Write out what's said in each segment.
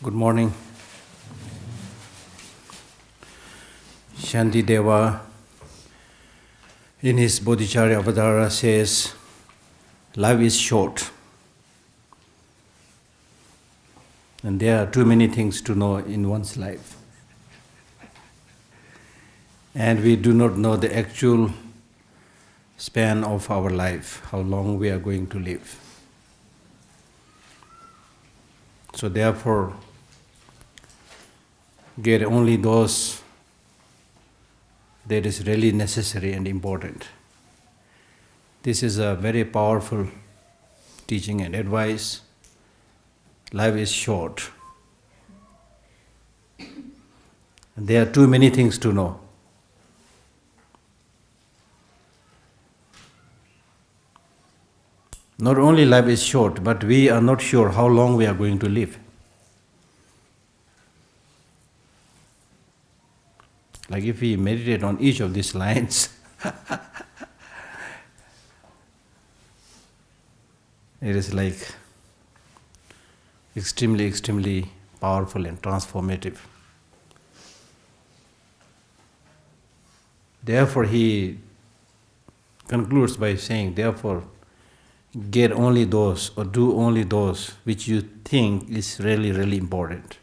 Good morning. Shantideva in his Bodhicharya Avadara says, life is short. And there are too many things to know in one's life. And we do not know the actual span of our life, how long we are going to live. So therefore, get only those that is really necessary and important. This is a very powerful teaching and advice. Life is short. There are too many things to know. Not only life is short, but we are not sure how long we are going to live. Like if we meditate on each of these lines, it is like extremely, extremely powerful and transformative. Therefore, he concludes by saying, therefore, get only those or do only those which you think is really, really important.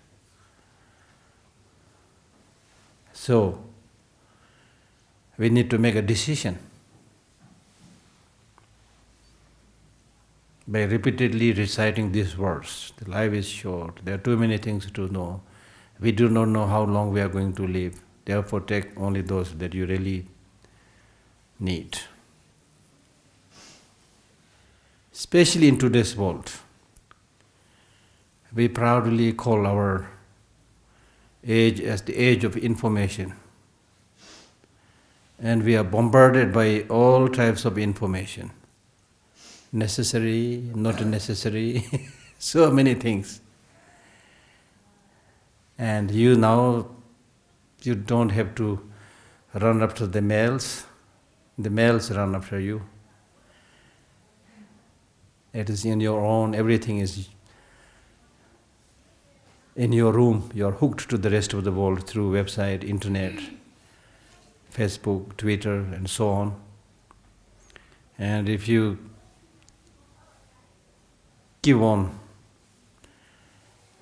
So, we need to make a decision. By repeatedly reciting these words, the life is short, there are too many things to know, we do not know how long we are going to live, therefore take only those that you really need. Especially in today's world, we proudly call our age as the age of information. And we are bombarded by all types of information. Necessary, not necessary, so many things. And you now, you don't have to run after the males run after you. It is in your own, everything is in your room. You are hooked to the rest of the world through website, internet, Facebook, Twitter, and so on. And if you keep on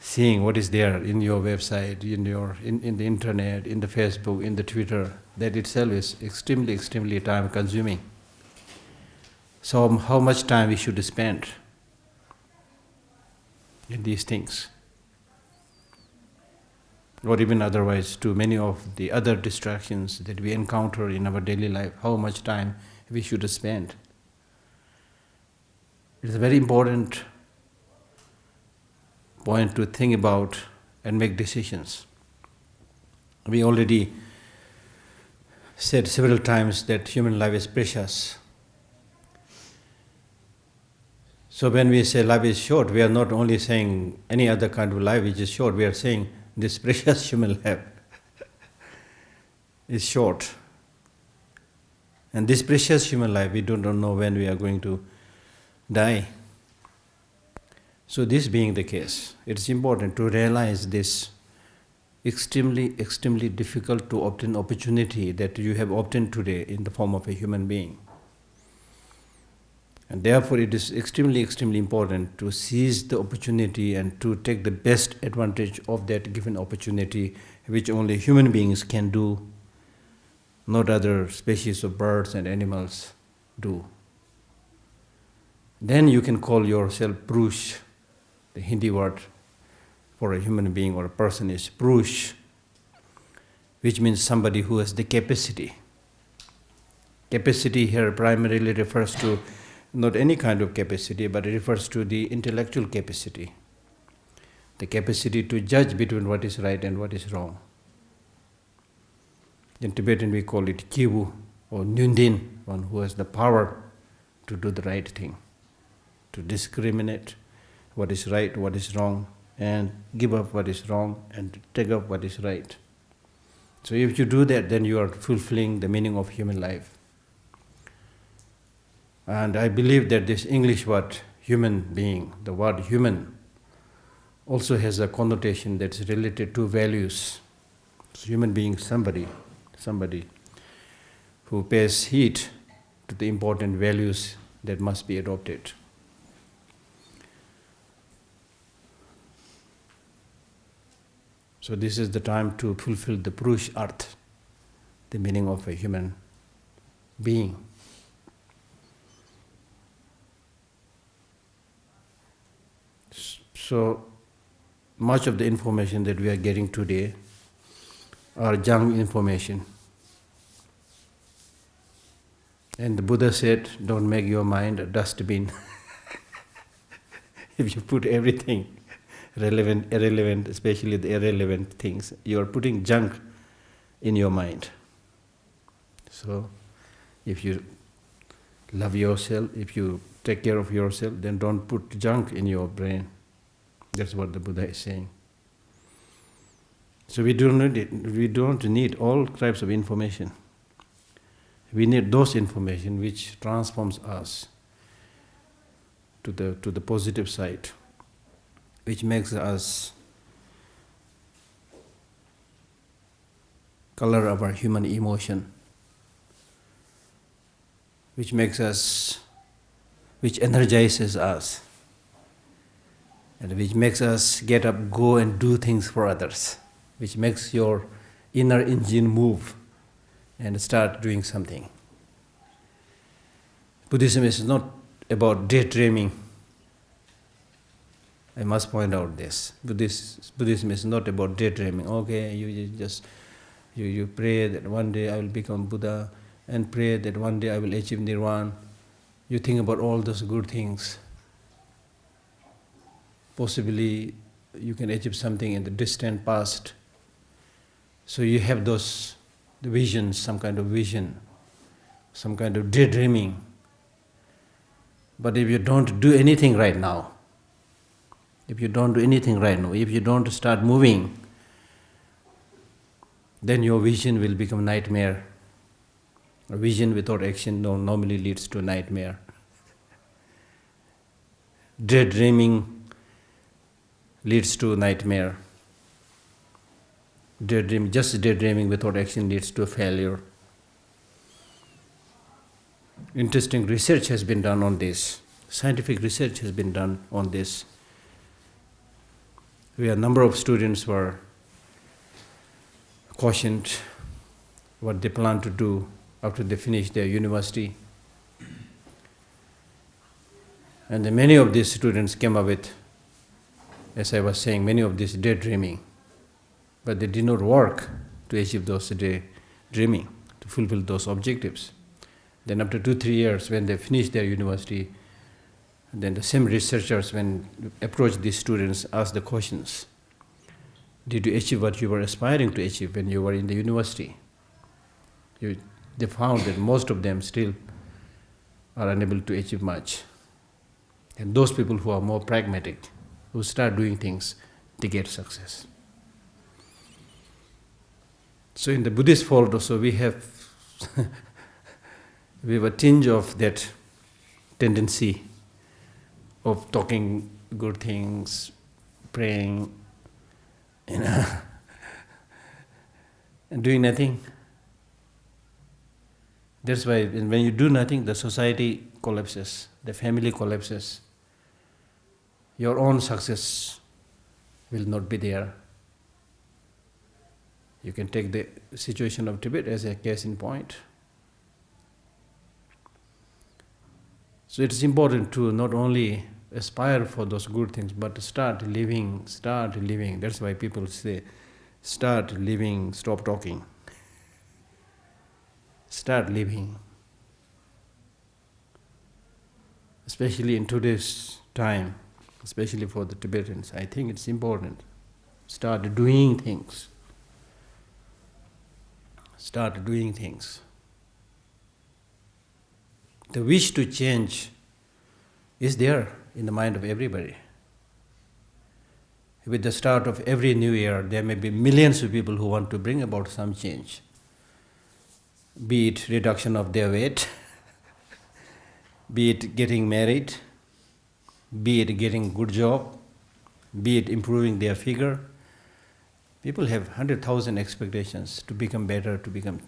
seeing what is there in your website, in the internet, in the Facebook, in the Twitter, that itself is extremely, extremely time consuming. So how much time we should spend in these things? Or even otherwise, to many of the other distractions that we encounter in our daily life, how much time we should spend. It is a very important point to think about and make decisions. We already said several times that human life is precious. So when we say life is short, we are not only saying any other kind of life which is short, we are saying this precious human life is short. And this precious human life, we do not know when we are going to die. So this being the case, it is important to realize this extremely, extremely difficult to obtain opportunity that you have obtained today in the form of a human being. And therefore it is extremely, extremely important to seize the opportunity and to take the best advantage of that given opportunity, which only human beings can do, not other species of birds and animals do. Then you can call yourself Purush. The Hindi word for a human being or a person is Purush, which means somebody who has the capacity. Capacity here primarily refers to not any kind of capacity, but it refers to the intellectual capacity. The capacity to judge between what is right and what is wrong. In Tibetan we call it Kivu or Nyundin, one who has the power to do the right thing, to discriminate what is right, what is wrong, and give up what is wrong and take up what is right. So if you do that, then you are fulfilling the meaning of human life. And I believe that this English word, human being, the word human, also has a connotation that's related to values. So human being, somebody who pays heed to the important values that must be adopted. So this is the time to fulfill the Purush Arth, the meaning of a human being. So much of the information that we are getting today are junk information. And the Buddha said, don't make your mind a dustbin. If you put everything, relevant, irrelevant, especially the irrelevant things, you are putting junk in your mind. So, if you love yourself, if you take care of yourself, then don't put junk in your brain. That's what the Buddha is saying. So we don't need all types of information. We need those information which transforms us to the positive side, which makes us color our human emotion, which energizes us, and which makes us get up, go and do things for others, which makes your inner engine move and start doing something. Buddhism is not about daydreaming. I must point out this. Buddhism is not about daydreaming. Okay, you pray that one day I will become Buddha, and pray that one day I will achieve Nirvana. You think about all those good things. Possibly you can achieve something in the distant past. So you have those visions, some kind of vision, some kind of daydreaming. But if you don't do anything right now, if you don't start moving, then your vision will become nightmare. A vision without action normally leads to nightmare. Daydreaming leads to nightmare. Just daydreaming without action leads to failure. Interesting research has been done on this. Scientific research has been done on this. A number of students were cautioned what they plan to do after they finish their university. And then many of these students came up with, as I was saying, many of this daydreaming. But they did not work to achieve those daydreaming, to fulfill those objectives. Then after 2-3 years, when they finished their university, then the same researchers, when approached these students, asked the questions. Did you achieve what you were aspiring to achieve when you were in the university? They found that most of them still are unable to achieve much. And those people who are more pragmatic, who start doing things, they get success. So in the Buddhist fold also we have a tinge of that tendency of talking good things, praying, and doing nothing. That's why when you do nothing, the society collapses, the family collapses. Your own success will not be there. You can take the situation of Tibet as a case in point. So it's important to not only aspire for those good things, but to start living. That's why people say, start living, stop talking. Start living. Especially in today's time, especially for the Tibetans, I think it's important. Start doing things. Start doing things. The wish to change is there in the mind of everybody. With the start of every new year, there may be millions of people who want to bring about some change. Be it reduction of their weight, be it getting married, be it getting good job, be it improving their figure. People have 100,000 expectations to become better, to become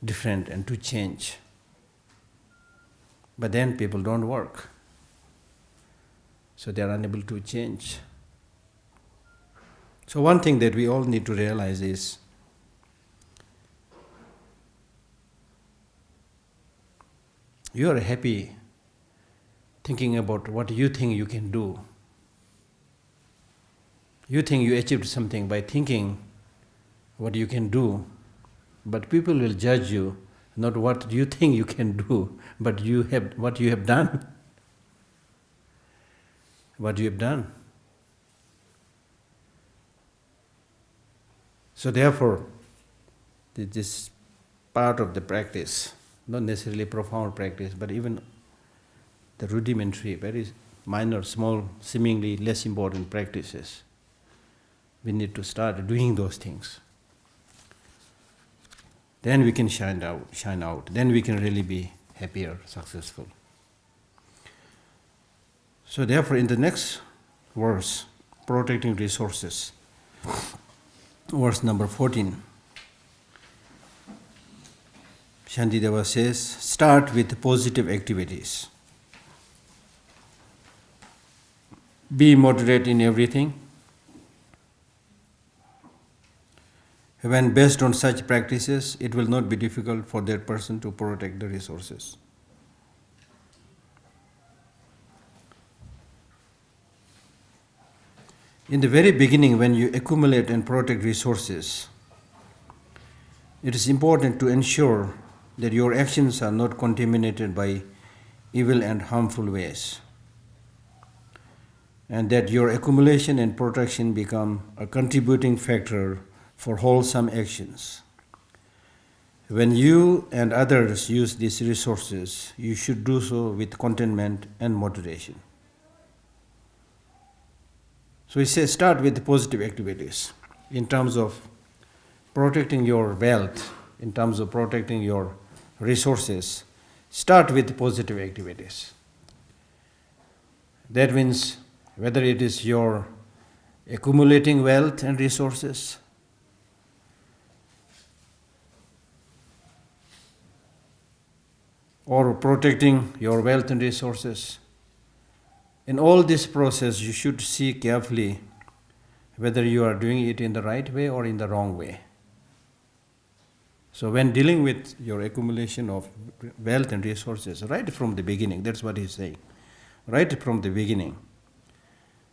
different, and to change. But then people don't work. So they are unable to change. So one thing that we all need to realize is you are happy thinking about what you think you can do. You think you achieved something by thinking what you can do, but people will judge you, not what you think you can do, but what you have done. What you have done. So therefore, this part of the practice, not necessarily profound practice, but even the rudimentary, very minor, small, seemingly less important practices, we need to start doing those things. Then we can shine out. Then we can really be happier, successful. So therefore, in the next verse, protecting resources, verse number 14, Shantideva says, start with positive activities. Be moderate in everything. When based on such practices, it will not be difficult for that person to protect the resources. In the very beginning, when you accumulate and protect resources, it is important to ensure that your actions are not contaminated by evil and harmful ways, and that your accumulation and protection become a contributing factor for wholesome actions. When you and others use these resources, you should do so with contentment and moderation. So he says, start with positive activities in terms of protecting your wealth, in terms of protecting your resources. Start with positive activities. That means whether it is your accumulating wealth and resources, or protecting your wealth and resources. In all this process, you should see carefully whether you are doing it in the right way or in the wrong way. So when dealing with your accumulation of wealth and resources, right from the beginning, that's what he's saying, right from the beginning,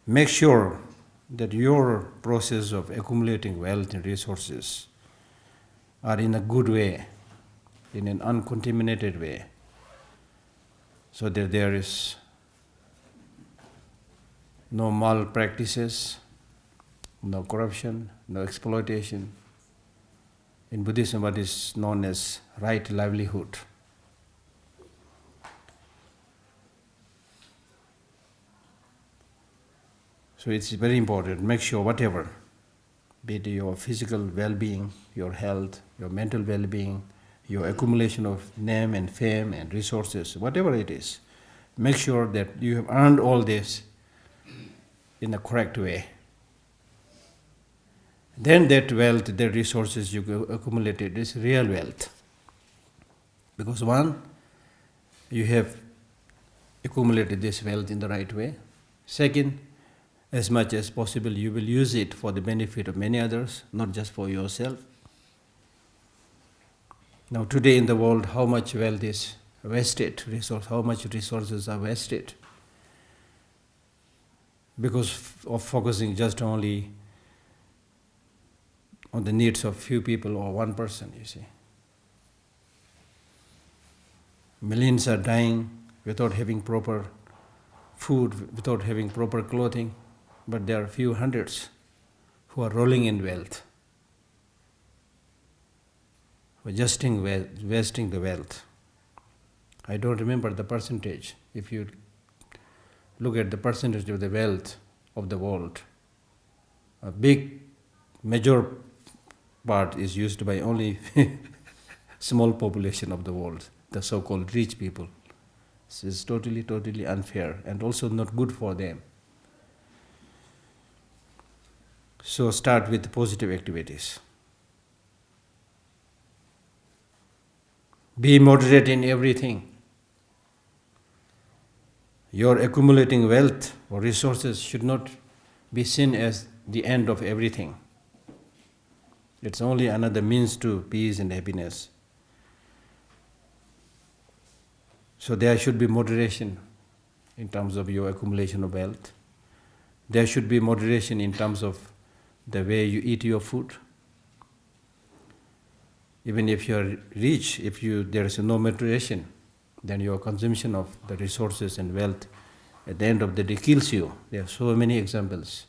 make sure that your process of accumulating wealth and resources are in a good way, in an uncontaminated way, so that there is no malpractices, no corruption, no exploitation. In Buddhism, what is known as right livelihood. So it's very important. Make sure whatever, be it your physical well-being, your health, your mental well-being, your accumulation of name and fame and resources, whatever it is, make sure that you have earned all this in a correct way. Then that wealth, the resources you accumulated is real wealth. Because one, you have accumulated this wealth in the right way. Second, as much as possible, you will use it for the benefit of many others, not just for yourself. Now today in the world, how much wealth is wasted, how much resources are wasted because of focusing just only on the needs of few people or one person, you see. Millions are dying without having proper food, without having proper clothing, but there are few hundreds who are rolling in wealth, wasting the wealth. I don't remember the percentage. If you look at the percentage of the wealth of the world, a major part is used by only small population of the world, the so-called rich people. This is totally unfair and also not good for them. So start with positive activities. Be moderate in everything. Your accumulating wealth or resources should not be seen as the end of everything. It's only another means to peace and happiness. So there should be moderation in terms of your accumulation of wealth. There should be moderation in terms of the way you eat your food. Even if you are rich, there is no moderation, then your consumption of the resources and wealth at the end of the day kills you. There are so many examples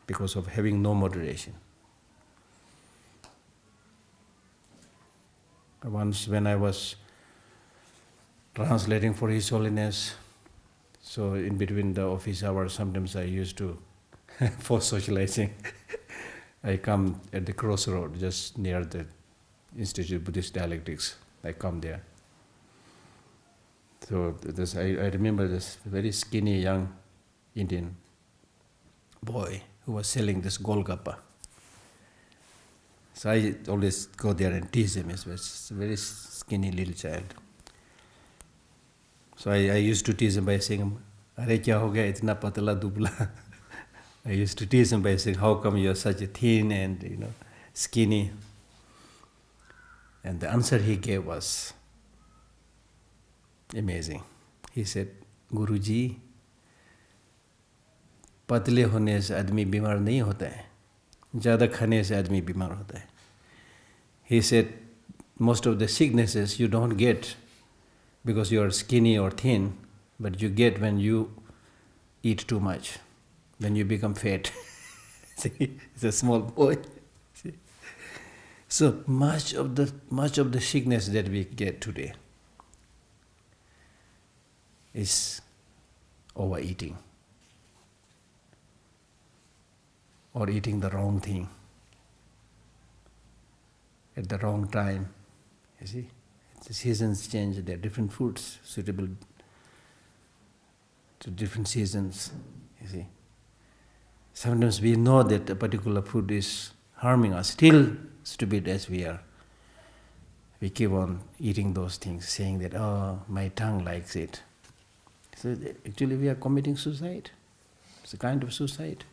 because of having no moderation. Once when I was translating for His Holiness, so in between the office hours, sometimes I used to, for socializing, I come at the crossroad just near the Institute of Buddhist Dialectics. I come there. So I remember this very skinny young Indian boy who was selling this Golgappa. So I always go there and tease him. He's a very skinny little child. So I used to tease him by saying, "Are kya ho gaya, itna patla dubla?" I used to tease him by saying, "How come you are such a thin and skinny?" And the answer he gave was amazing. He said, "Guruji, पतले होने से आदमी बीमार नहीं होता है, ज़्यादा खाने से आदमी बीमार होता है." He said, most of the sicknesses you don't get because you are skinny or thin, but you get when you eat too much, when you become fat. See, it's a small boy. See? So much of the sickness that we get today is overeating or eating the wrong thing at the wrong time. You see, the seasons change. There are different foods suitable to different seasons. You see, sometimes we know that a particular food is harming us. Still, stupid as we are, we keep on eating those things, saying that, "Oh, my tongue likes it." So actually, we are committing suicide. It's a kind of suicide.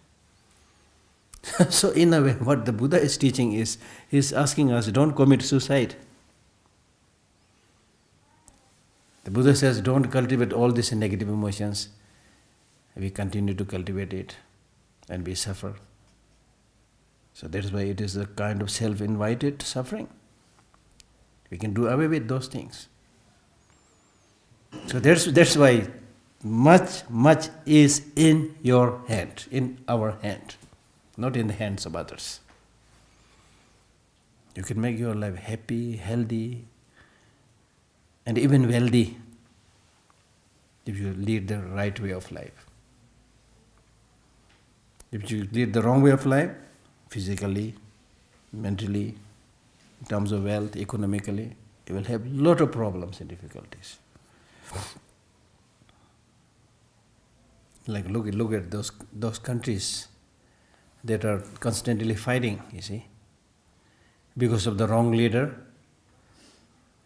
So in a way, what the Buddha is teaching is, he's asking us, don't commit suicide. The Buddha says, don't cultivate all these negative emotions. We continue to cultivate it and we suffer. So that's why it is a kind of self-invited suffering. We can do away with those things. So that's why much is in your hand, in our hand, not in the hands of others. You can make your life happy, healthy, and even wealthy if you lead the right way of life. If you lead the wrong way of life, physically, mentally, in terms of wealth, economically, you will have a lot of problems and difficulties. Like look at those countries that are constantly fighting, you see, because of the wrong leader,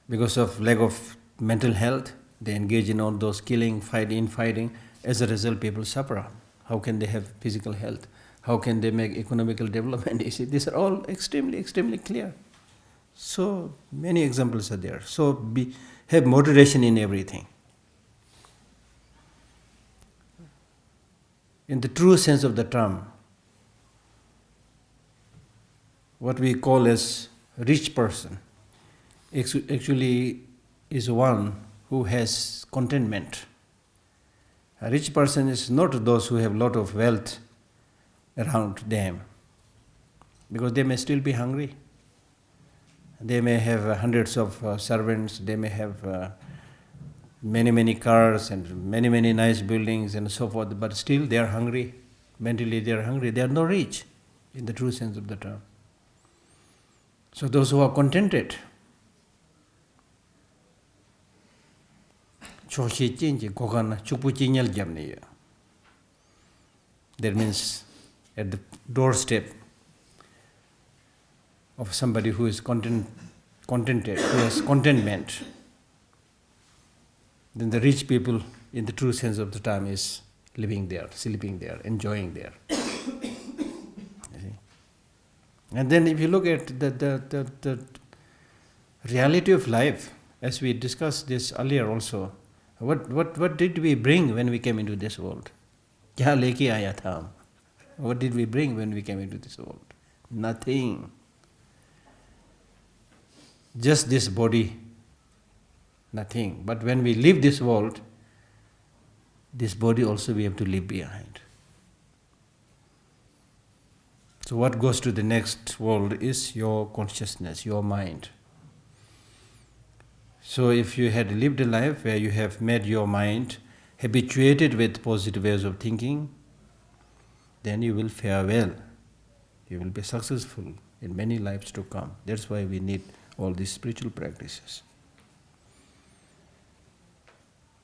because of lack of mental health. They engage in all those killing, fighting. As a result, people suffer. How can they have physical health? How can they make economical development? You see, these are all extremely clear. So many examples are there. So have moderation in everything. In the true sense of the term, what we call as rich person actually is one who has contentment. A rich person is not those who have a lot of wealth around them, because they may still be hungry. They may have hundreds of servants, they may have many cars and many nice buildings and so forth, but still they are hungry. Mentally they are hungry. They are not rich in the true sense of the term. So those who are contented, That means at the doorstep of somebody who is contented, who has contentment. Then the rich people, in the true sense of the term, is living there, sleeping there, enjoying there. You see? And then if you look at the reality of life, as we discussed this earlier also, what did we bring when we came into this world? Kya leke aaya tha? What did we bring when we came into this world? Nothing. Just this body, nothing. But when we leave this world, this body also we have to leave behind. So what goes to the next world is your consciousness, your mind. So if you had lived a life where you have made your mind habituated with positive ways of thinking, then you will fare well. You will be successful in many lives to come. That's why we need all these spiritual practices.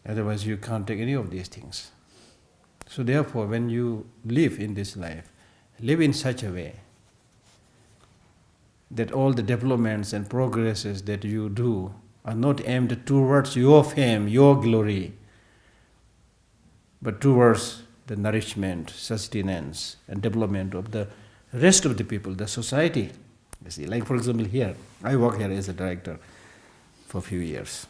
Otherwise you can't take any of these things. So therefore, when you live in this life, live in such a way that all the developments and progresses that you do are not aimed towards your fame, your glory, but towards the nourishment, sustenance, and development of the rest of the people, the society. You see, like for example here, I work here as a director for a few years.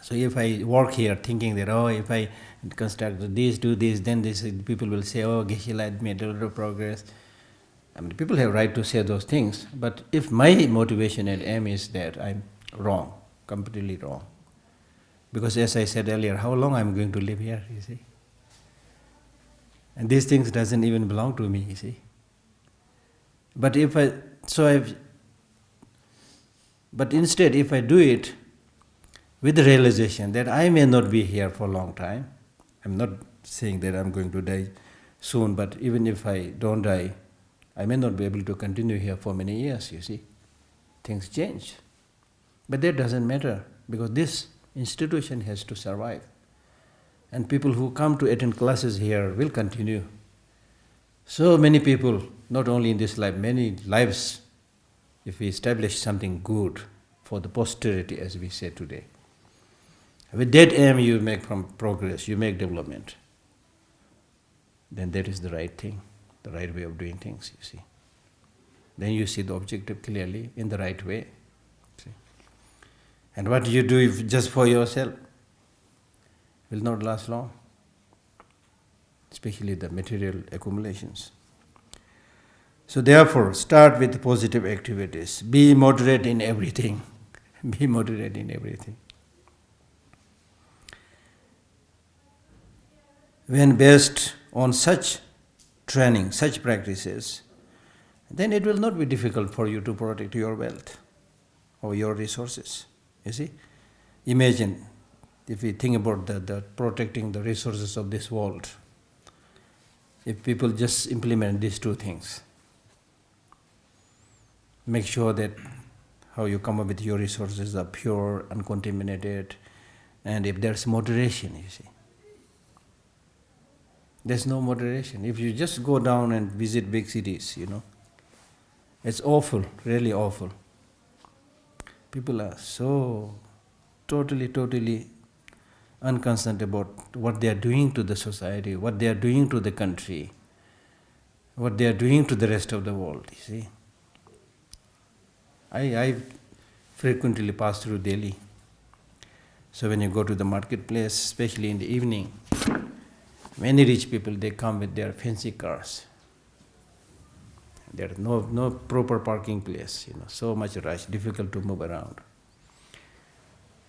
So if I work here thinking that, if I construct this, do this, then this, people will say, Geshe Lhakdor made a lot of progress. I mean, people have right to say those things, but if my motivation and aim is that, I'm wrong, completely wrong. Because as I said earlier, how long I'm going to live here, you see? And these things doesn't even belong to me, you see. But but instead, if I do it with the realization that I may not be here for a long time, I'm not saying that I'm going to die soon, but even if I don't die, I may not be able to continue here for many years, you see. Things change. But that doesn't matter, because this institution has to survive. And people who come to attend classes here will continue. So many people, not only in this life, many lives, if we establish something good for the posterity, as we say today. With that aim you make progress, you make development. Then that is the right thing, the right way of doing things, you see. Then you see the objective clearly in the right way. See? And what you do if just for yourself will not last long, especially the material accumulations. So therefore, start with positive activities. Be moderate in everything. Be moderate in everything. When based on such training, such practices, then it will not be difficult for you to protect your wealth or your resources. You see? Imagine, if we think about the protecting the resources of this world, if people just implement these two things, make sure that how you come up with your resources are pure, uncontaminated, and if there's moderation, you see. There's no moderation. If you just go down and visit big cities, it's awful, really awful. People are so totally unconcerned about what they are doing to the society, what they are doing to the country, what they are doing to the rest of the world, you see. I frequently pass through Delhi. So when you go to the marketplace, especially in the evening, many rich people, they come with their fancy cars. There is no proper parking place, so much rush, difficult to move around.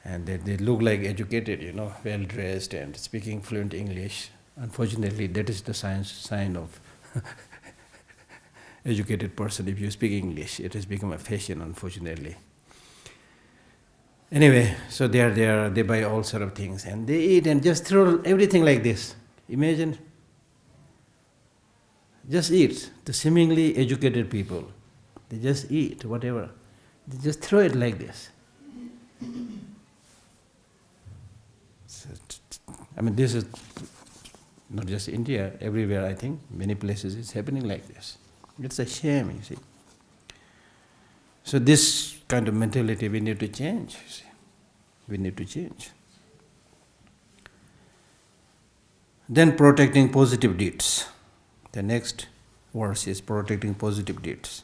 And they look like educated, well dressed and speaking fluent English. Unfortunately, that is the sign of educated person. If you speak English, it has become a fashion, unfortunately. Anyway, so they are there, they buy all sort of things and they eat and just throw everything like this. Imagine, just eat. The seemingly educated people, they just eat whatever. They just throw it like this. So, this is Not just India, everywhere I think, many places it's happening like this. It's a shame, you see. So this kind of mentality we need to change, you see. We need to change. Then protecting positive deeds. The next verse is protecting positive deeds.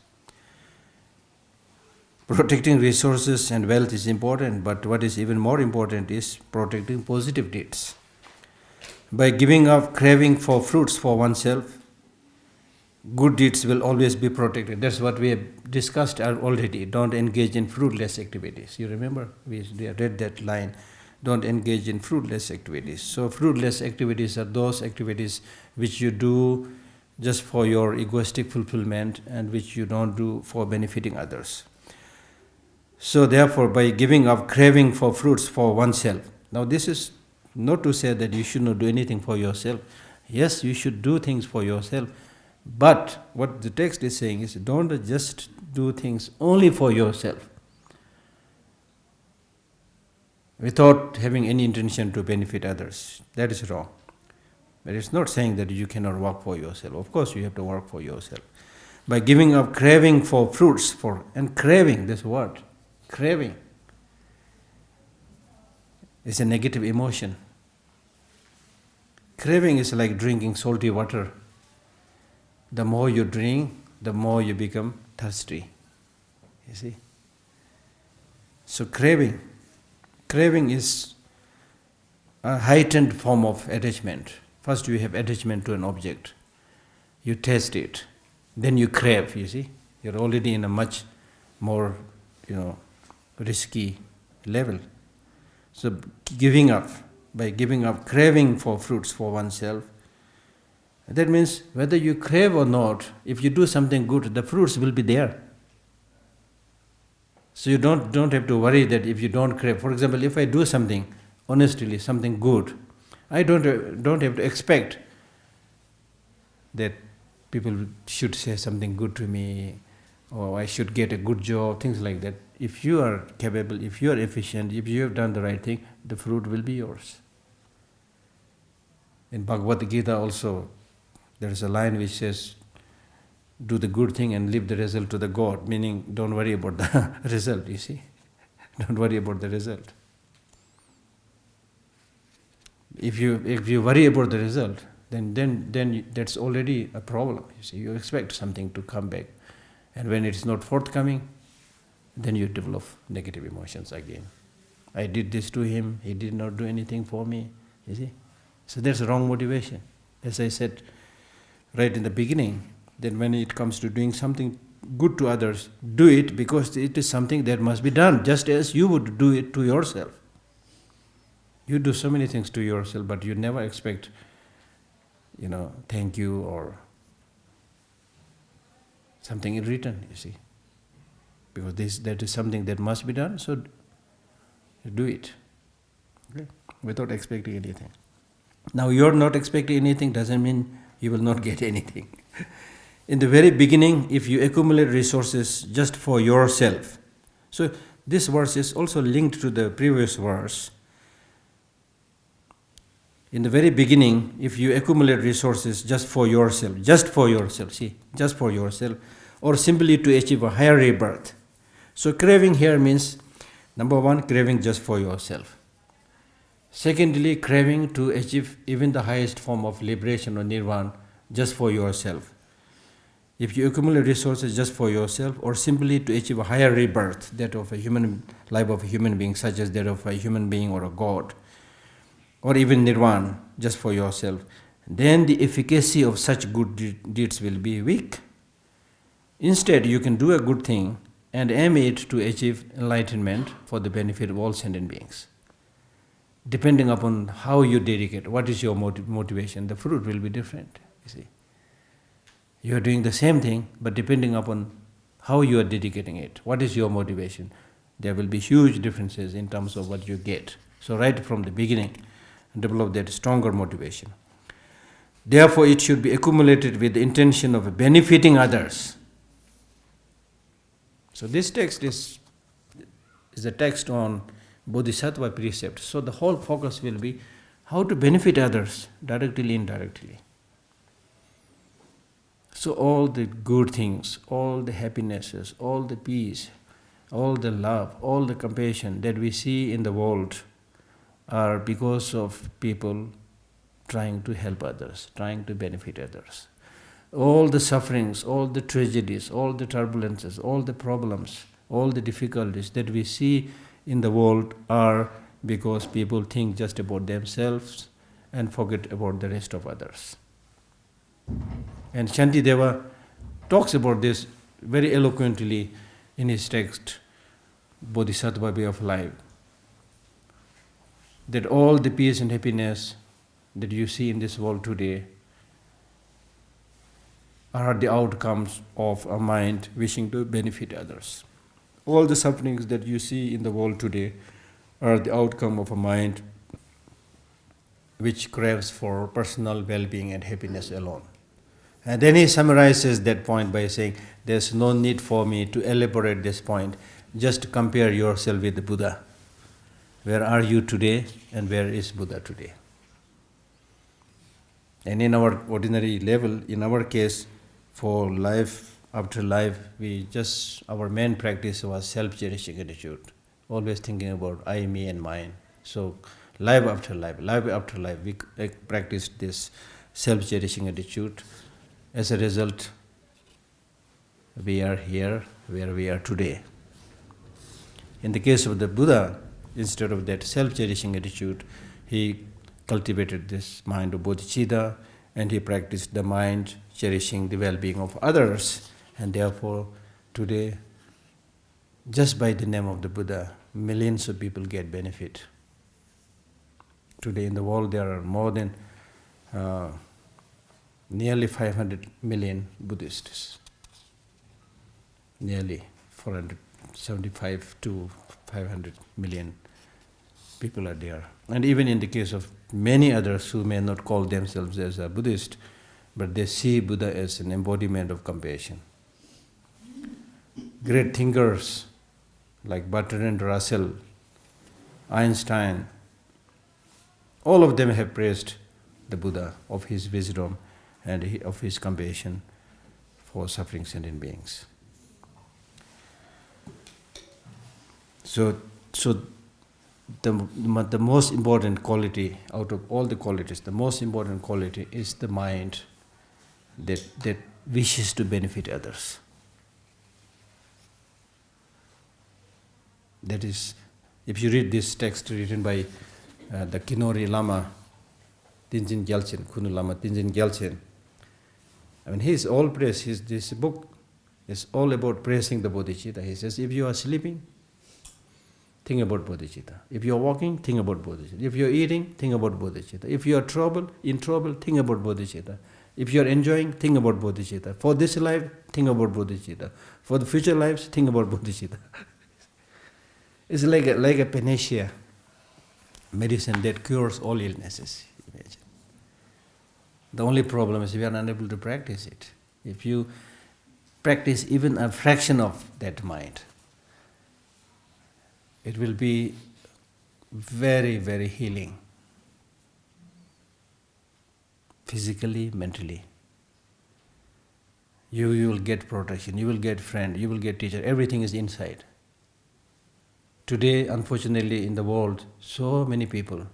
Protecting resources and wealth is important, but what is even more important is protecting positive deeds. By giving up craving for fruits for oneself, good deeds will always be protected. That's what we have discussed already. Don't engage in fruitless activities. You remember? We read that line. Don't engage in fruitless activities. So fruitless activities are those activities which you do just for your egoistic fulfillment and which you don't do for benefiting others. So therefore, by giving up craving for fruits for oneself, now this is not to say that you should not do anything for yourself. Yes, you should do things for yourself. But what the text is saying is, don't just do things only for yourself without having any intention to benefit others. That is wrong. But it's not saying that you cannot work for yourself. Of course, you have to work for yourself. By giving up craving for fruits, and craving, this word, craving, is a negative emotion. Craving is like drinking salty water. The more you drink, the more you become thirsty. You see? So craving is a heightened form of attachment. First you have attachment to an object. You taste it. Then you crave, you see? You're already in a much more, risky level. So by giving up craving for fruits for oneself, that means whether you crave or not, if you do something good, the fruits will be there. So you don't have to worry that if you don't crave. For example, if I do something, honestly, something good, I don't have to expect that people should say something good to me, or I should get a good job, things like that. If you are capable, if you are efficient, if you have done the right thing, the fruit will be yours. In Bhagavad Gita also, there is a line which says, do the good thing and leave the result to the God, meaning don't worry about the result, you see. Don't worry about the result. If you worry about the result, then that's already a problem, you see. You expect something to come back. And when it's not forthcoming, then you develop negative emotions again. I did this to him, he did not do anything for me, you see. So that's a wrong motivation. As I said right in the beginning, then when it comes to doing something good to others, do it because it is something that must be done, just as you would do it to yourself. You do so many things to yourself, but you never expect, thank you or something in return, you see. Because that is something that must be done, so do it. Okay? Without expecting anything. Now you're not expecting anything doesn't mean you will not get anything. In the very beginning, if you accumulate resources just for yourself, so this verse is also linked to the previous verse. In the very beginning, if you accumulate resources just for yourself, or simply to achieve a higher rebirth. So craving here means, number one, craving just for yourself. Secondly, craving to achieve even the highest form of liberation or nirvana just for yourself. If you accumulate resources just for yourself, or simply to achieve a higher rebirth, that of a human life of a human being, such as that of a human being or a god, or even nirvana just for yourself, then the efficacy of such good deeds will be weak. Instead, you can do a good thing and aim it to achieve enlightenment for the benefit of all sentient beings. Depending upon how you dedicate, what is your motivation, the fruit will be different, you see. You are doing the same thing, but depending upon how you are dedicating it, what is your motivation, there will be huge differences in terms of what you get. So right from the beginning, develop that stronger motivation. Therefore, it should be accumulated with the intention of benefiting others. So this text is a text on Bodhisattva precepts. So the whole focus will be how to benefit others, directly, indirectly. So all the good things, all the happinesses, all the peace, all the love, all the compassion that we see in the world are because of people trying to help others, trying to benefit others. All the sufferings, all the tragedies, all the turbulences, all the problems, all the difficulties that we see in the world are because people think just about themselves and forget about the rest of others. And Shantideva talks about this very eloquently in his text, Bodhisattva Way of Life, that all the peace and happiness that you see in this world today are the outcomes of a mind wishing to benefit others. All the sufferings that you see in the world today are the outcome of a mind which craves for personal well-being and happiness alone. And then he summarizes that point by saying, there's no need for me to elaborate this point. Just compare yourself with the Buddha. Where are you today and where is Buddha today? And in our ordinary level, in our case, for life after life, our main practice was self-cherishing attitude, always thinking about I, me and mine. So life after life, we practiced this self-cherishing attitude. As a result, we are here where we are today. In the case of the Buddha, instead of that self-cherishing attitude, he cultivated this mind of bodhicitta, and he practiced the mind cherishing the well-being of others. And therefore, today, just by the name of the Buddha, millions of people get benefit. Today in the world, there are more than nearly 500 million Buddhists. Nearly 475 to 500 million people are there. And even in the case of many others who may not call themselves as a Buddhist, but they see Buddha as an embodiment of compassion. Great thinkers like Bertrand Russell, Einstein, all of them have praised the Buddha of his wisdom and of his compassion for suffering sentient beings. So the most important quality out of all the qualities, the most important quality is the mind that wishes to benefit others. That is, if you read this text written by the Kinori Lama, Tenzin Gyaltsen, Kunu Lama Tenzin Gyaltsen, I mean, he's all praise. This book is all about praising the bodhicitta. He says, if you are sleeping, think about bodhicitta. If you are walking, think about bodhicitta. If you are eating, think about bodhicitta. If you are in trouble, think about bodhicitta. If you are enjoying, think about bodhicitta. For this life, think about bodhicitta. For the future lives, think about bodhicitta. It's like a panacea, medicine that cures all illnesses. Imagine. The only problem is we are unable to practice it. If you practice even a fraction of that mind, it will be very, very healing. Physically, mentally. You will get protection, you will get friend, you will get teacher, everything is inside. Today, unfortunately, in the world, so many people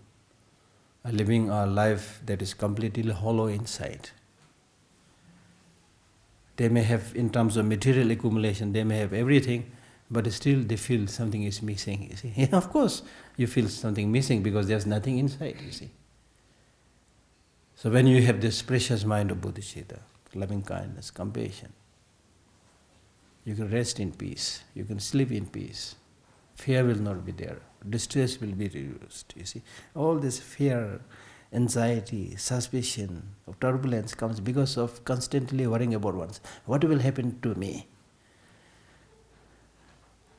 are living a life that is completely hollow inside. They may have, in terms of material accumulation, they may have everything, but still they feel something is missing, you see. Yeah, of course, you feel something missing because there's nothing inside, you see. So when you have this precious mind of bodhicitta, loving kindness, compassion, you can rest in peace, you can sleep in peace. Fear will not be there, distress will be reduced, you see. All this fear, anxiety, suspicion, of turbulence comes because of constantly worrying about oneself. What will happen to me?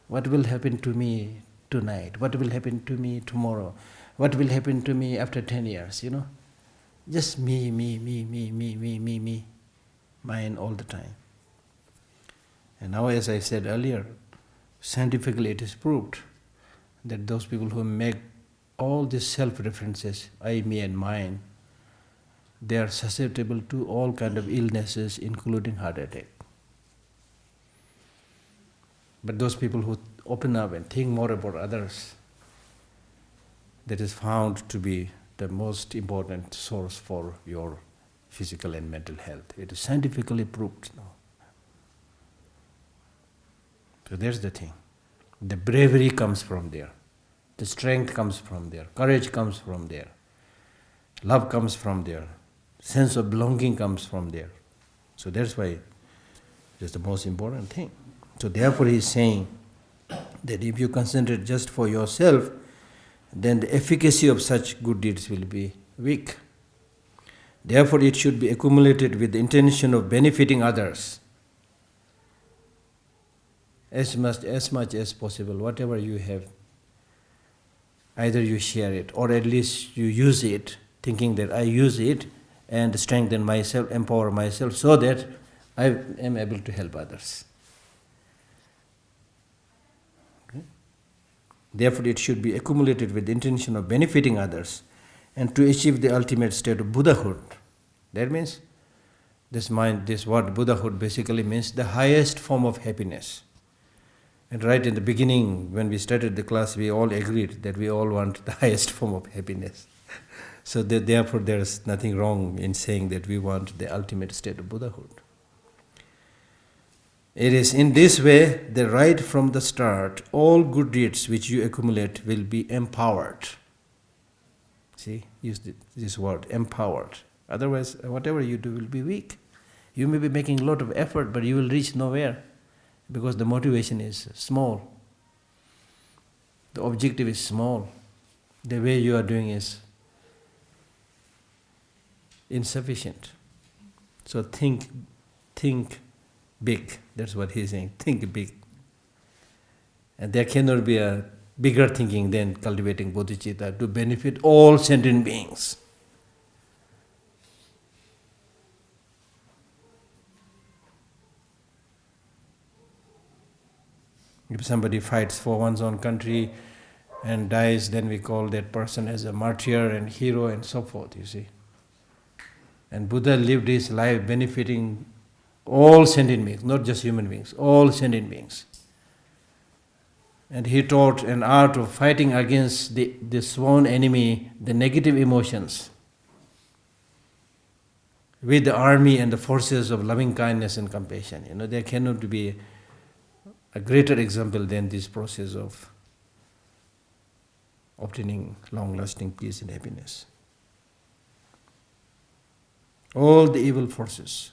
What will happen to me tonight? What will happen to me tomorrow? What will happen to me after 10 years, you know? Just me, mine all the time. And now, as I said earlier, scientifically it is proved that those people who make all these self-references, I, me and mine, they are susceptible to all kind of illnesses, including heart attack. But those people who open up and think more about others, that is found to be the most important source for your physical and mental health. It is scientifically proved now. So there's the thing. The bravery comes from there. The strength comes from there. Courage comes from there. Love comes from there. Sense of belonging comes from there. So that's why it's the most important thing. So therefore he is saying that if you concentrate just for yourself, then the efficacy of such good deeds will be weak. Therefore it should be accumulated with the intention of benefiting others. As much as possible, whatever you have, either you share it or at least you use it, thinking that I use it and strengthen myself, empower myself so that I am able to help others. Okay? Therefore it should be accumulated with the intention of benefiting others and to achieve the ultimate state of Buddhahood. That means, this word Buddhahood basically means the highest form of happiness. And right in the beginning, when we started the class, we all agreed that we all want the highest form of happiness. So therefore there is nothing wrong in saying that we want the ultimate state of Buddhahood. It is in this way that right from the start, all good deeds which you accumulate will be empowered. See, use this word, empowered. Otherwise, whatever you do will be weak. You may be making a lot of effort, but you will reach nowhere because the motivation is small. The objective is small. The way you are doing is insufficient. So think big. That's what he's saying. Think big. And there cannot be a bigger thinking than cultivating bodhicitta to benefit all sentient beings. If somebody fights for one's own country and dies, then we call that person as a martyr and hero and so forth, you see. And Buddha lived his life benefiting all sentient beings, not just human beings, all sentient beings. And he taught an art of fighting against the sworn enemy, the negative emotions, with the army and the forces of loving kindness and compassion. You know, there cannot be a greater example than this process of obtaining long-lasting peace and happiness. All the evil forces,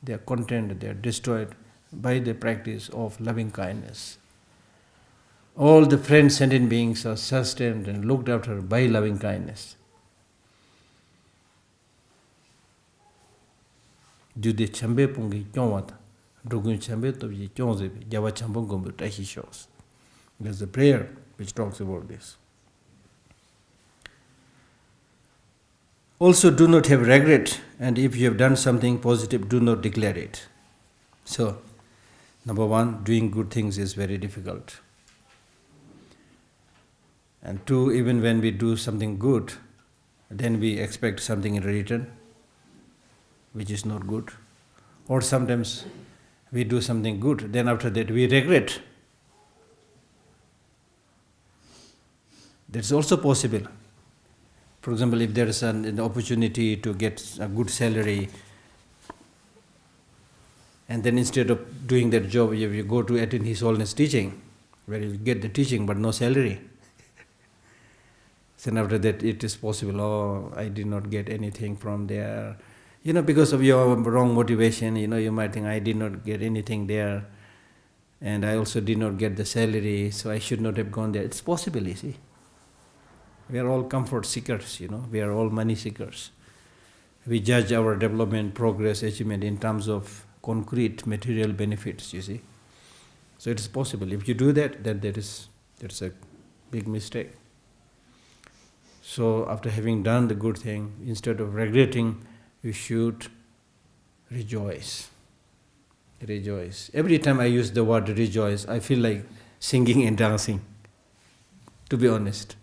they are contained, they are destroyed by the practice of loving kindness. All the friend sentient beings are sustained and looked after by loving kindness. Jude chambe pungi kyonwata, drugun chambe tobi kyonzebi, java chambon gombu tashi shows. There's a prayer which talks about this. Also, do not have regret, and if you have done something positive, do not declare it. So, number one, doing good things is very difficult. And two, even when we do something good, then we expect something in return, which is not good. Or sometimes we do something good, then after that we regret. That's also possible. For example, if there is an opportunity to get a good salary, and then instead of doing that job, you go to attend His Holiness teaching, where you get the teaching but no salary. Then after that it is possible, oh, I did not get anything from there. You know, because of your wrong motivation, you know, you might think, I did not get anything there, and I also did not get the salary, so I should not have gone there. It's possible, you see. We are all comfort seekers, you know, we are all money seekers. We judge our development, progress, achievement in terms of concrete material benefits, you see. So it is possible. If you do that, then that's a big mistake. So after having done the good thing, instead of regretting, you should rejoice. Rejoice. Every time I use the word rejoice, I feel like singing and dancing, to be honest.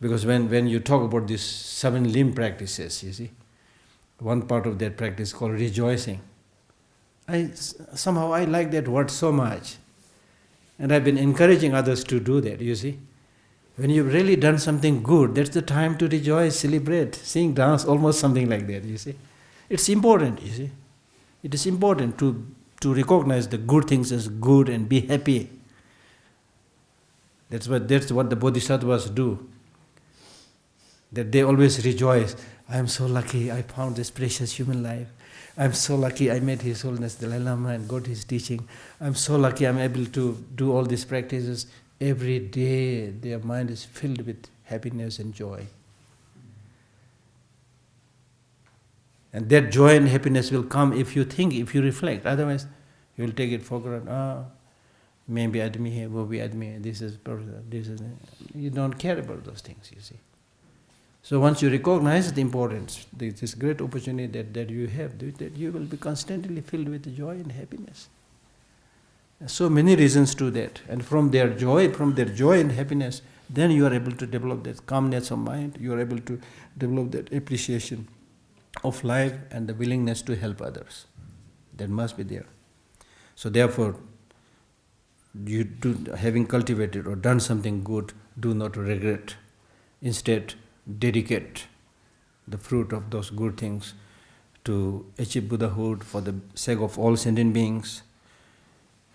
Because when you talk about these 7 limb practices, you see, one part of that practice is called rejoicing. Somehow I like that word so much. And I've been encouraging others to do that, you see. When you've really done something good, that's the time to rejoice, celebrate, sing, dance, almost something like that, you see. It's important, you see. It is important to recognize the good things as good and be happy. That's what the Bodhisattvas do. That they always rejoice. I am so lucky I found this precious human life. I am so lucky I met His Holiness Dalai Lama and got his teaching. I am so lucky I am able to do all these practices. Every day their mind is filled with happiness and joy. And that joy and happiness will come if you think, if you reflect. Otherwise, you will take it for granted. Maybe admi hai, wo bhi admi hai, this is. You don't care about those things, you see. So once you recognize the importance, this great opportunity that you have, that you will be constantly filled with joy and happiness. So many reasons to that. And from their joy and happiness, then you are able to develop that calmness of mind, you are able to develop that appreciation of life and the willingness to help others. That must be there. So therefore, having cultivated or done something good, do not regret. Instead, dedicate the fruit of those good things to achieve Buddhahood for the sake of all sentient beings,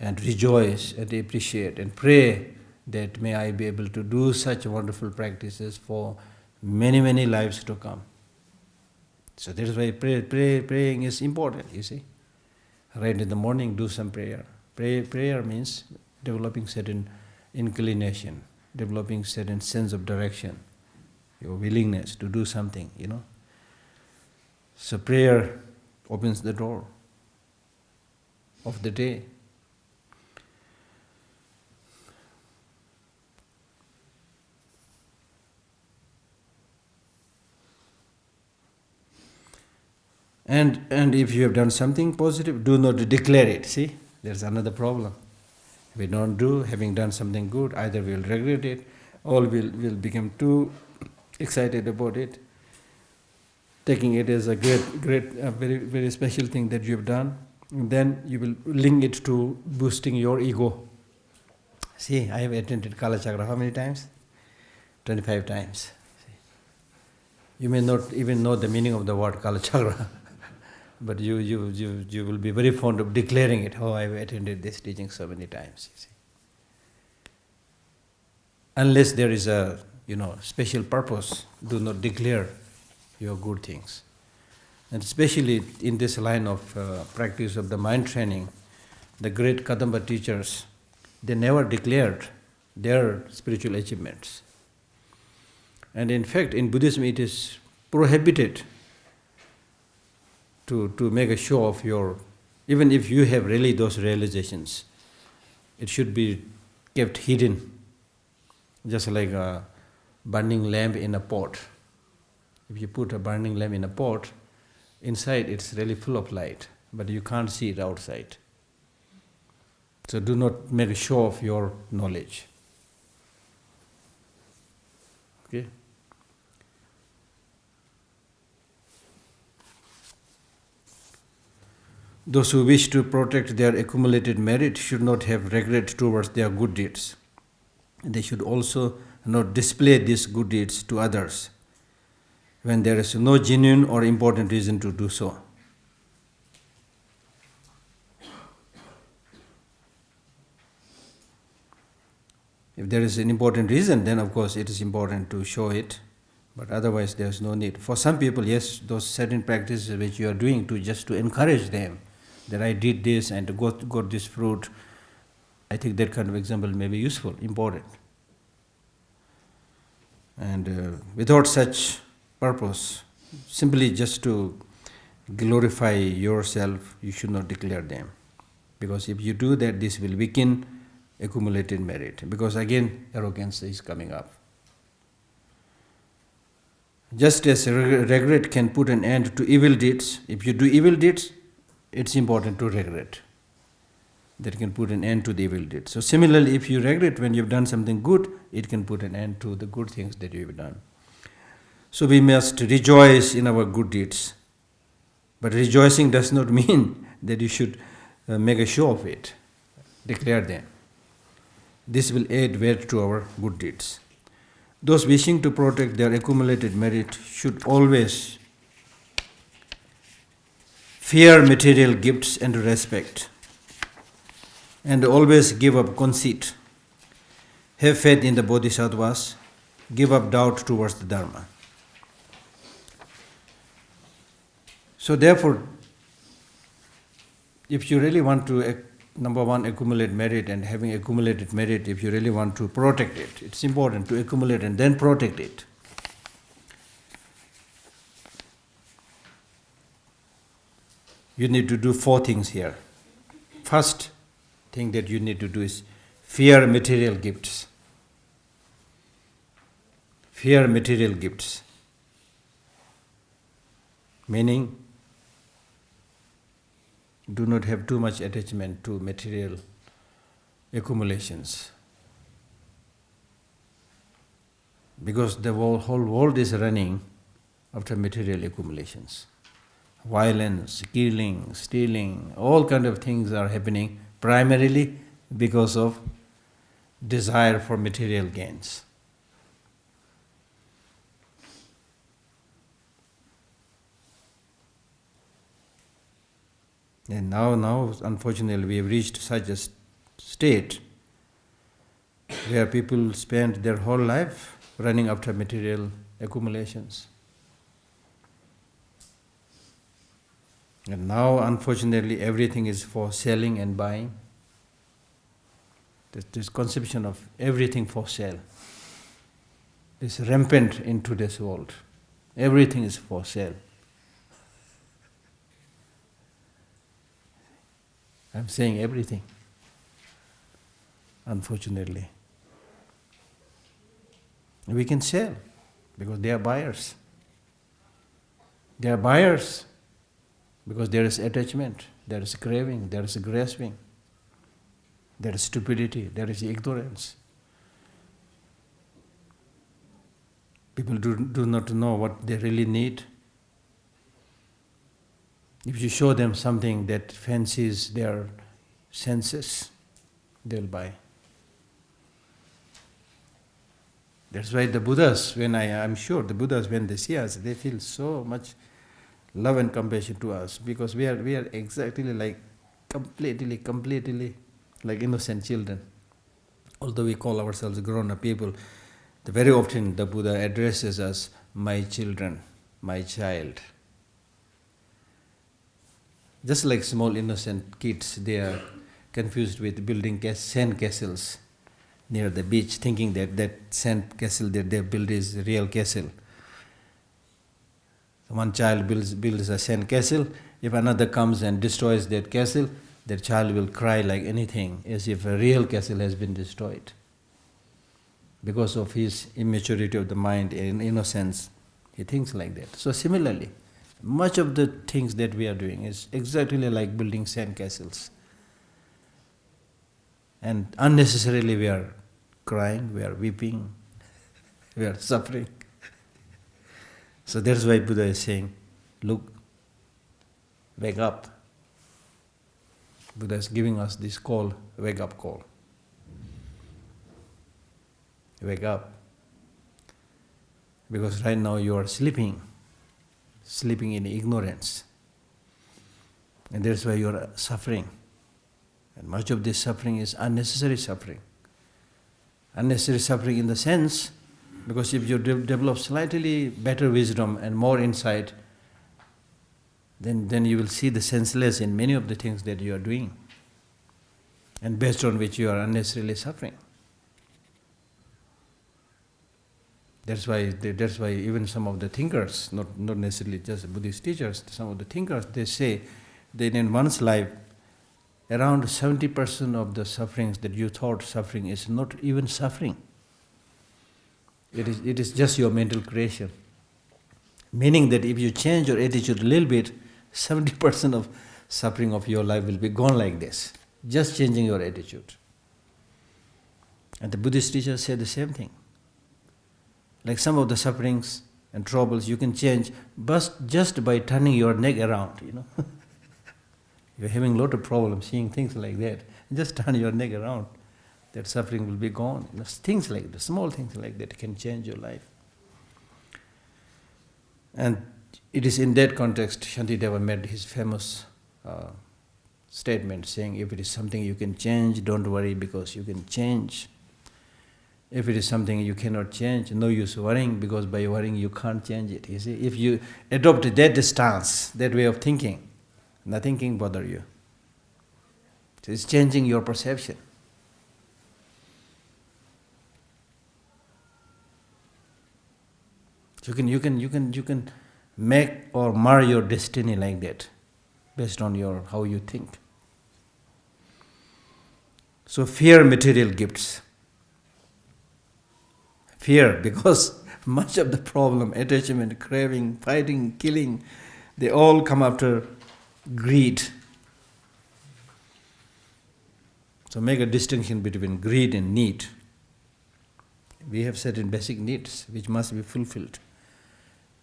and rejoice and appreciate and pray that may I be able to do such wonderful practices for many, many lives to come. So that is why praying is important, you see. Right in the morning, do some prayer. Prayer means developing certain inclination, developing certain sense of direction, your willingness to do something, you know. So prayer opens the door of the day. And if you have done something positive, do not declare it. See, there's another problem. We don't do, having done something good, either we'll regret it, or we'll become too excited about it, taking it as a great, very, very special thing that you have done. And then you will link it to boosting your ego. See, I have attended Kala Chakra how many times? 25 times. See. You may not even know the meaning of the word Kala Chakra. But you will be very fond of declaring it. Oh, I've attended this teaching so many times. You see. Unless there is a special purpose, do not declare your good things. And especially in this line of practice of the mind training, the great Kadamba teachers, they never declared their spiritual achievements. And in fact, in Buddhism, it is prohibited to make a show of your, even if you have really those realizations, it should be kept hidden, just like a burning lamp in a pot. If you put a burning lamp in a pot, inside it's really full of light, but you can't see it outside. So do not make a show of your knowledge. Okay? Those who wish to protect their accumulated merit should not have regret towards their good deeds. They should also not display these good deeds to others when there is no genuine or important reason to do so. If there is an important reason, then of course it is important to show it, but otherwise there is no need. For some people, yes, those certain practices which you are doing just to encourage them, that I did this and got this fruit, I think that kind of example may be useful, important. And without such purpose, simply just to glorify yourself, you should not declare them. Because if you do that, this will weaken accumulated merit. Because again, arrogance is coming up. Just as regret can put an end to evil deeds, if you do evil deeds, it's important to regret. that can put an end to the evil deeds. So similarly, if you regret when you've done something good, it can put an end to the good things that you've done. So we must rejoice in our good deeds. But rejoicing does not mean that you should make a show of it. Declare them. This will add weight to our good deeds. Those wishing to protect their accumulated merit should always fear material gifts and respect, and always give up conceit. Have faith in the Bodhisattvas, give up doubt towards the Dharma. So therefore, if you really want to, number one, accumulate merit, and having accumulated merit, if you really want to protect it, it's important to accumulate and then protect it. You need to do 4 things here. First thing that you need to do is fear material gifts. Fear material gifts. Meaning, do not have too much attachment to material accumulations. Because the whole world is running after material accumulations. Violence, killing, stealing, all kind of things are happening primarily because of desire for material gains. And now, unfortunately, we have reached such a state where people spend their whole life running after material accumulations. And now, unfortunately, everything is for selling and buying. This conception of everything for sale is rampant in today's world. Everything is for sale. I'm saying everything, unfortunately. We can sell because they are buyers. They are buyers because there is attachment, there is craving, there is grasping, there is stupidity, there is ignorance. People do not know what they really need. If you show them something that fancies their senses, they'll buy. That's why the Buddhas, I'm sure the Buddhas, when they see us, they feel so much love and compassion to us, because we are exactly like completely like innocent children. Although we call ourselves grown-up people, very often the Buddha addresses us, my children, my child. Just like small innocent kids, they are confused with building sand castles near the beach, thinking that sand castle that they build is a real castle. One child builds a sand castle. If another comes and destroys that castle, that child will cry like anything, as if a real castle has been destroyed. Because of his immaturity of the mind and innocence, he thinks like that. So similarly, much of the things that we are doing is exactly like building sand castles. And unnecessarily we are crying, we are weeping, we are suffering. So that's why Buddha is saying, look, wake up. Buddha is giving us this call, wake up call. Wake up. Because right now you are sleeping in ignorance. And that's why you are suffering. And much of this suffering is unnecessary suffering. Unnecessary suffering in the sense, because if you develop slightly better wisdom and more insight, then you will see the senseless in many of the things that you are doing, and based on which you are unnecessarily suffering. That's why even some of the thinkers, not necessarily just Buddhist teachers, some of the thinkers, they say that in one's life, around 70% of the sufferings that you thought suffering is not even suffering. It is just your mental creation. Meaning that if you change your attitude a little bit, 70% of suffering of your life will be gone like this. Just changing your attitude. And the Buddhist teachers say the same thing. Like some of the sufferings and troubles you can change but just by turning your neck around, You're having a lot of problems seeing things like that. Just turn your neck around. That suffering will be gone. Things like that, small things like that can change your life. And it is in that context Shantideva made his famous statement saying, if it is something you can change, don't worry because you can change. If it is something you cannot change, no use worrying because by worrying you can't change it. You see, if you adopt that stance, that way of thinking, nothing can bother you. So it's changing your perception. You can make or mar your destiny like that, based on how you think. So fear material gifts. Fear, because much of the problem, attachment, craving, fighting, killing, they all come after greed. So make a distinction between greed and need. We have certain basic needs which must be fulfilled.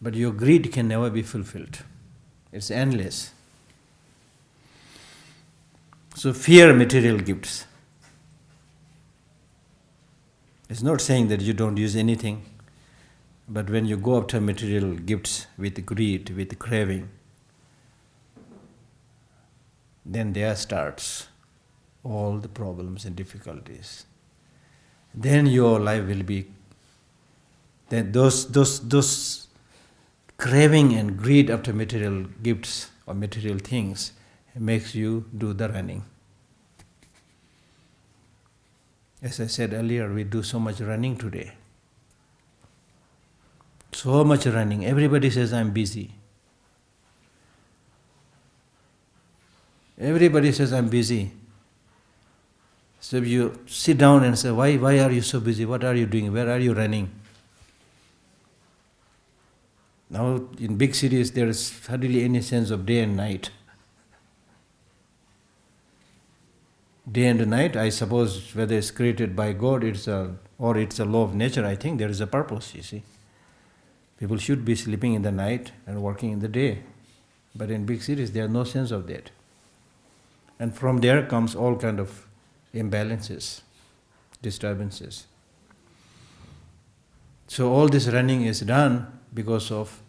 But your greed can never be fulfilled. It's endless. So fear material gifts. It's not saying that you don't use anything, but when you go after material gifts with greed, with craving, then there starts all the problems and difficulties. Then your life will be, then those craving and greed after material gifts or material things makes you do the running. As I said earlier, we do so much running today. So much running. Everybody says, I'm busy. Everybody says, I'm busy. So if you sit down and say, why are you so busy? What are you doing? Where are you running? Now in big cities there is hardly any sense of day and night. Day and night, I suppose, whether it's created by God or it's a law of nature, I think there is a purpose, you see. People should be sleeping in the night and working in the day. But in big cities there is no sense of that. And from there comes all kind of imbalances, disturbances. So all this running is done because of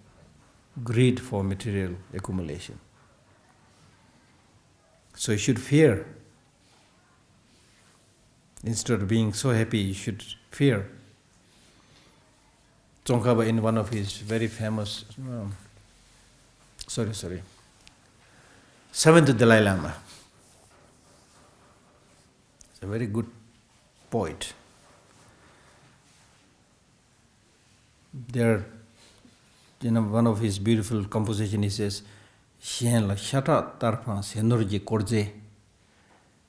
greed for material accumulation. So you should fear. Instead of being so happy, you should fear. Tsongkhapa, in one of his very famous, Seventh Dalai Lama. He's a very good poet. There, one of his beautiful compositions, he says, "Shen la shata tarpan senorji korje,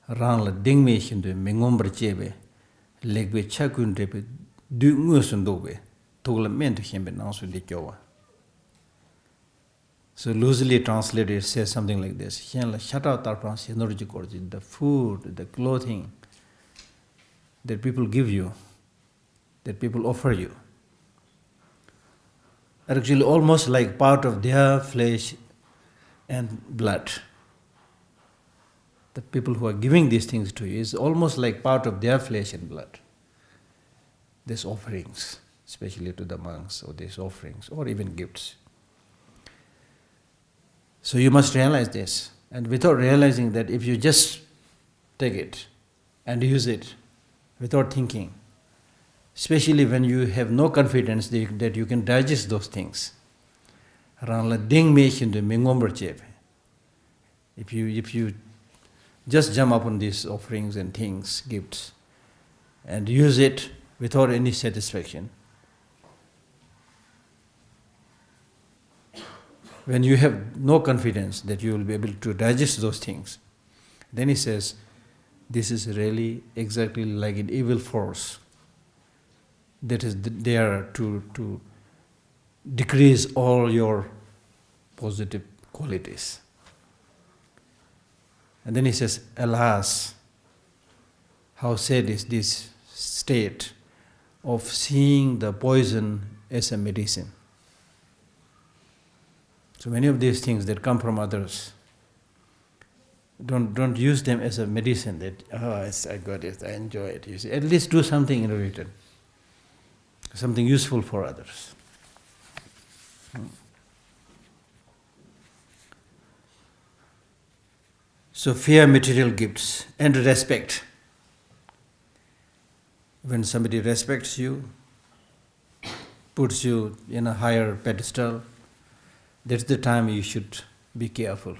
ran la dingme shindu mengombre chebe, legbe chakundepe du ngusundobe, togla mentu hembe nansu de kyowa." So loosely translated, it says something like this: "Shen la shata tarpan senorji korje." The food, the clothing that people give you, that people offer you, are actually almost like part of their flesh and blood. The people who are giving these things to you is almost like part of their flesh and blood. These offerings, especially to the monks, or these offerings, or even gifts. So you must realize this. And without realizing that, if you just take it and use it without thinking, especially when you have no confidence that you can digest those things, if you just jump upon these offerings and things, gifts, and use it without any satisfaction, when you have no confidence that you will be able to digest those things, then he says, this is really exactly like an evil force that is there to decrease all your positive qualities. And then he says, alas, how sad is this state of seeing the poison as a medicine. So many of these things that come from others, don't use them as a medicine that, I got it, I enjoy it. You see, at least do something in return, something useful for others. So fear material gifts and respect. When somebody respects you, puts you in a higher pedestal, that's the time you should be careful.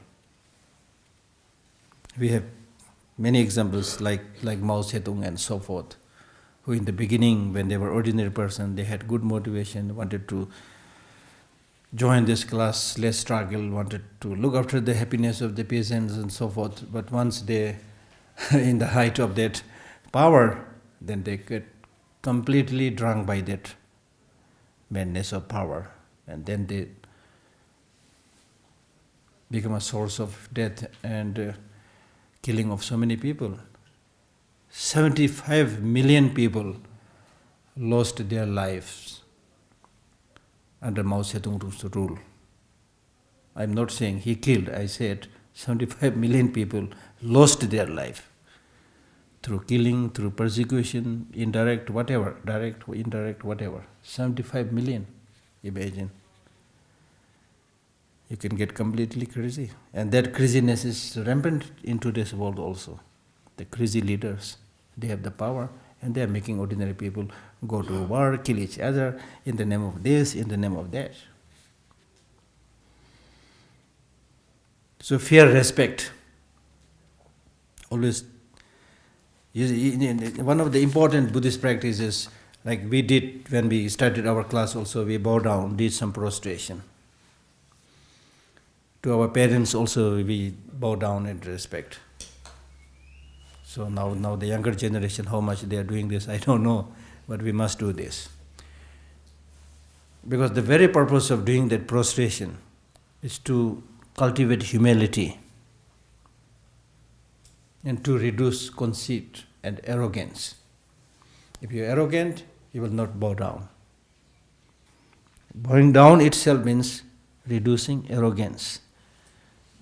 We have many examples like Mao Zedong and so forth, who in the beginning, when they were ordinary person, they had good motivation, wanted to join this class, less struggle, wanted to look after the happiness of the peasants and so forth. But once they in the height of that power, then they get completely drunk by that madness of power, and then they become a source of death and killing of so many people. 75 million people lost their lives under Mao Zedong's rule. I'm not saying he killed, I said 75 million people lost their life through killing, through persecution, indirect, whatever, direct, indirect, whatever. 75 million, imagine. You can get completely crazy. And that craziness is rampant in today's world also. The crazy leaders, they have the power and they are making ordinary people go to war, kill each other in the name of this, in the name of that. So fear, respect. Always, one of the important Buddhist practices, like we did when we started our class also, we bow down, did some prostration. To our parents also we bow down and respect. So now the younger generation, how much they are doing this, I don't know, but we must do this. Because the very purpose of doing that prostration is to cultivate humility and to reduce conceit and arrogance. If you are arrogant, you will not bow down. Bowing down itself means reducing arrogance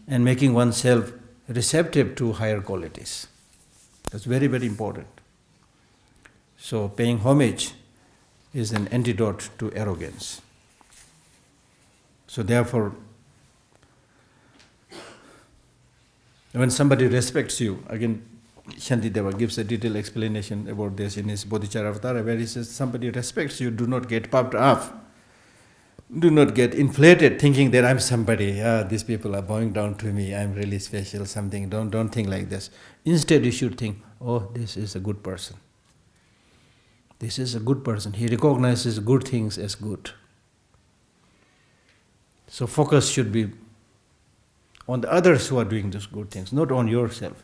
and making oneself receptive to higher qualities. That's very, very important. So paying homage is an antidote to arrogance. So therefore, when somebody respects you, again, Shantideva gives a detailed explanation about this in his Bodhisattva, where he says, somebody respects you, do not get puffed up. Do not get inflated thinking that I'm somebody. These people are bowing down to me, I'm really special, something. Don't think like this. Instead you should think, oh, this is a good person. This is a good person. He recognizes good things as good. So focus should be on the others who are doing those good things, not on yourself.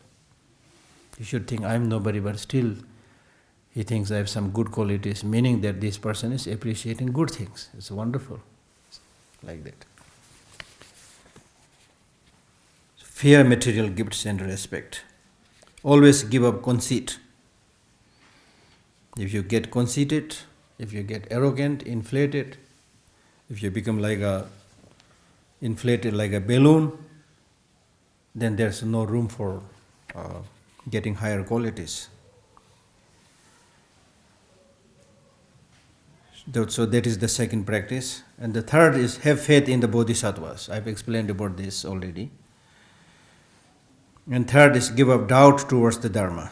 You should think, I'm nobody, but still he thinks I have some good qualities, meaning that this person is appreciating good things. It's wonderful. Like that. Fear material gifts and respect. Always give up conceit. If you get conceited, if you get arrogant, inflated, if you become inflated like a balloon, then there's no room for getting higher qualities. So that is the second practice. And the third is have faith in the Bodhisattvas. I've explained about this already. And third is give up doubt towards the Dharma.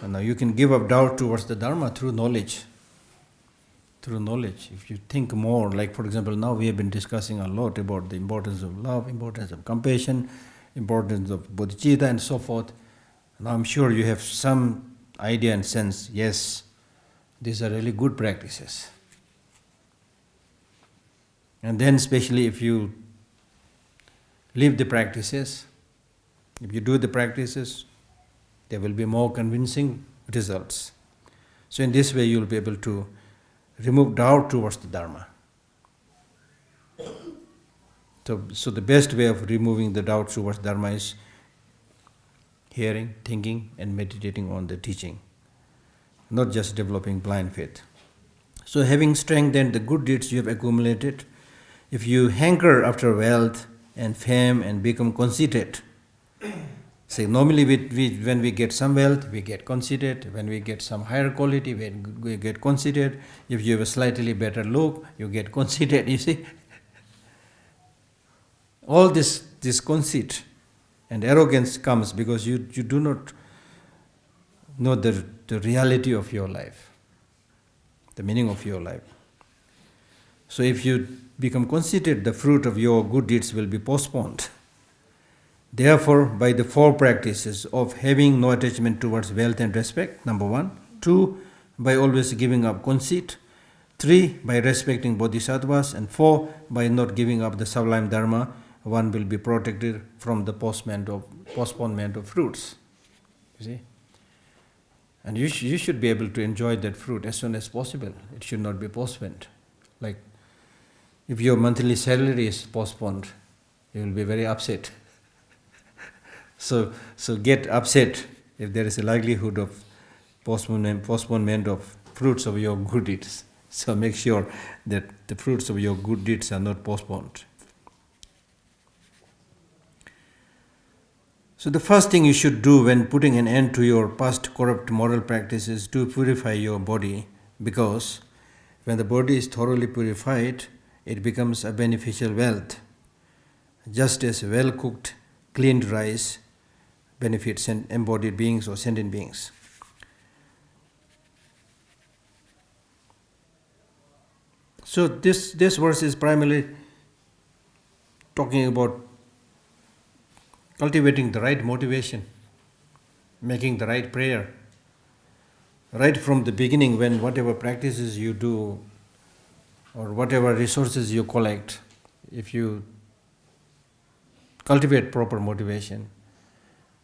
And now you can give up doubt towards the Dharma through knowledge. Through knowledge. If you think more, like for example, now we have been discussing a lot about the importance of love, importance of compassion, importance of bodhicitta and so forth. Now I'm sure you have some idea and sense, yes, these are really good practices. And then especially if you live the practices, if you do the practices, there will be more convincing results. So in this way you will be able to remove doubt towards the Dharma. So the best way of removing the doubt towards Dharma is hearing, thinking, and meditating on the teaching, not just developing blind faith. So having strengthened the good deeds you have accumulated, if you hanker after wealth and fame and become conceited, say normally when we get some wealth, we get conceited. When we get some higher quality, we get conceited. If you have a slightly better look, you get conceited, you see. All this conceit and arrogance comes because you do not know the reality of your life, the meaning of your life. So if you become conceited, the fruit of your good deeds will be postponed. Therefore, by the 4 practices of having no attachment towards wealth and respect, number 1. 2, by always giving up conceit. 3, by respecting bodhisattvas. And 4, by not giving up the sublime dharma, one will be protected from the postponement of fruits. You see? And you should be able to enjoy that fruit as soon as possible. It should not be postponed. Like, if your monthly salary is postponed, you will be very upset. So get upset if there is a likelihood of postponement of fruits of your good deeds. So make sure that the fruits of your good deeds are not postponed. So the first thing you should do when putting an end to your past corrupt moral practices is to purify your body, because when the body is thoroughly purified, it becomes a beneficial wealth, just as well-cooked, cleaned rice benefits embodied beings or sentient beings. So this verse is primarily talking about cultivating the right motivation, making the right prayer. Right from the beginning, when whatever practices you do or whatever resources you collect, if you cultivate proper motivation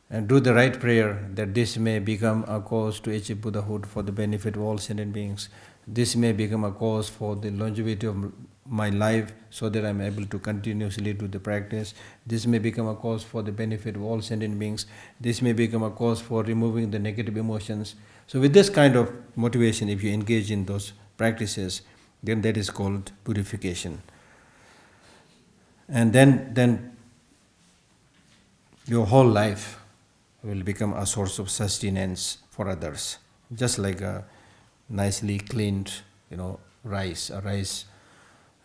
and do the right prayer, that this may become a cause to achieve Buddhahood for the benefit of all sentient beings. This may become a cause for the longevity of my life, so that I am able to continuously do the practice. This may become a cause for the benefit of all sentient beings. This may become a cause for removing the negative emotions. So with this kind of motivation, if you engage in those practices, then that is called purification. And then your whole life will become a source of sustenance for others, just like a nicely cleaned, rice. A rice,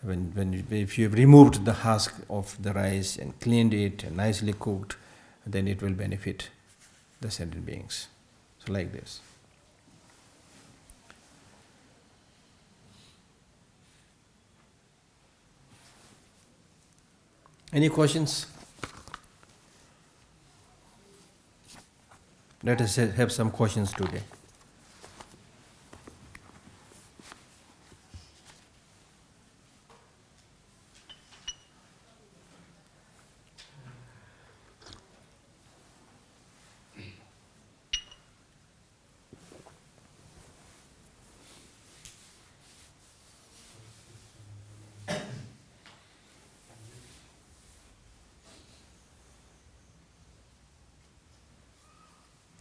if you have removed the husk of the rice and cleaned it and nicely cooked, then it will benefit the sentient beings. So like this. Any questions? Let us have some questions today.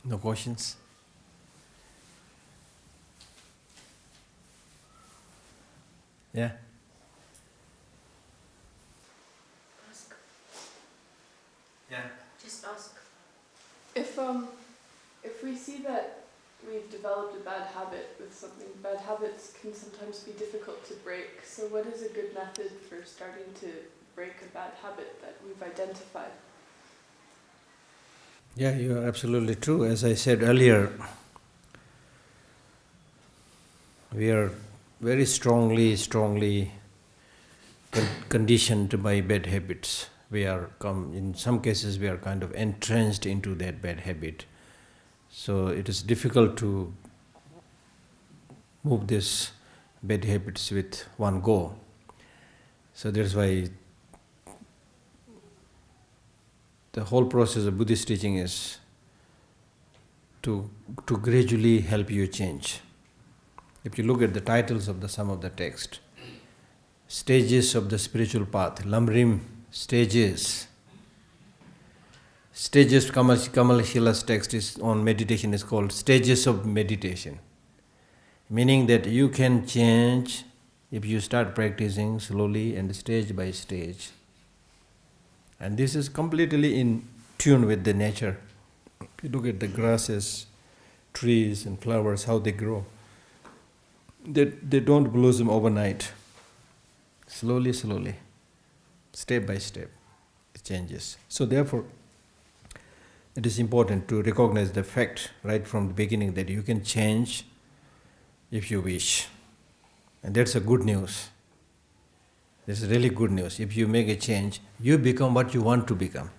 No questions? Yeah? Ask. Yeah. Just ask. If we see that we've developed a bad habit with something, bad habits can sometimes be difficult to break. So what is a good method for starting to break a bad habit that we've identified? Yeah, you are absolutely true. As I said earlier, we are very strongly conditioned by bad habits. In some cases, we are kind of entrenched into that bad habit. So it is difficult to move these bad habits with one go. So that's why the whole process of Buddhist teaching is to gradually help you change. If you look at the titles of some of the text, Stages of the Spiritual Path, Lamrim, Stages. stages, Kamal Shila's text is on meditation is called stages of meditation. Meaning that you can change if you start practicing slowly and stage by stage. And this is completely in tune with the nature. If you look at the grasses, trees and flowers, how they grow. They don't blossom overnight. Slowly, step by step, it changes. So therefore, it is important to recognize the fact right from the beginning that you can change if you wish. And that's a good news. This is really good news. If you make a change, you become what you want to become.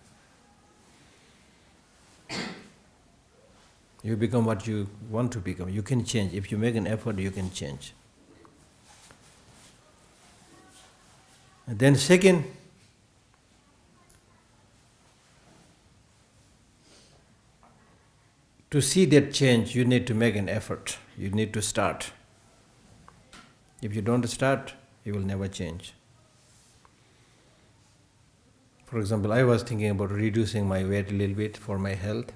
You become what you want to become. You can change. If you make an effort, you can change. And then second, to see that change, you need to make an effort. You need to start. If you don't start, you will never change. For example, I was thinking about reducing my weight a little bit for my health.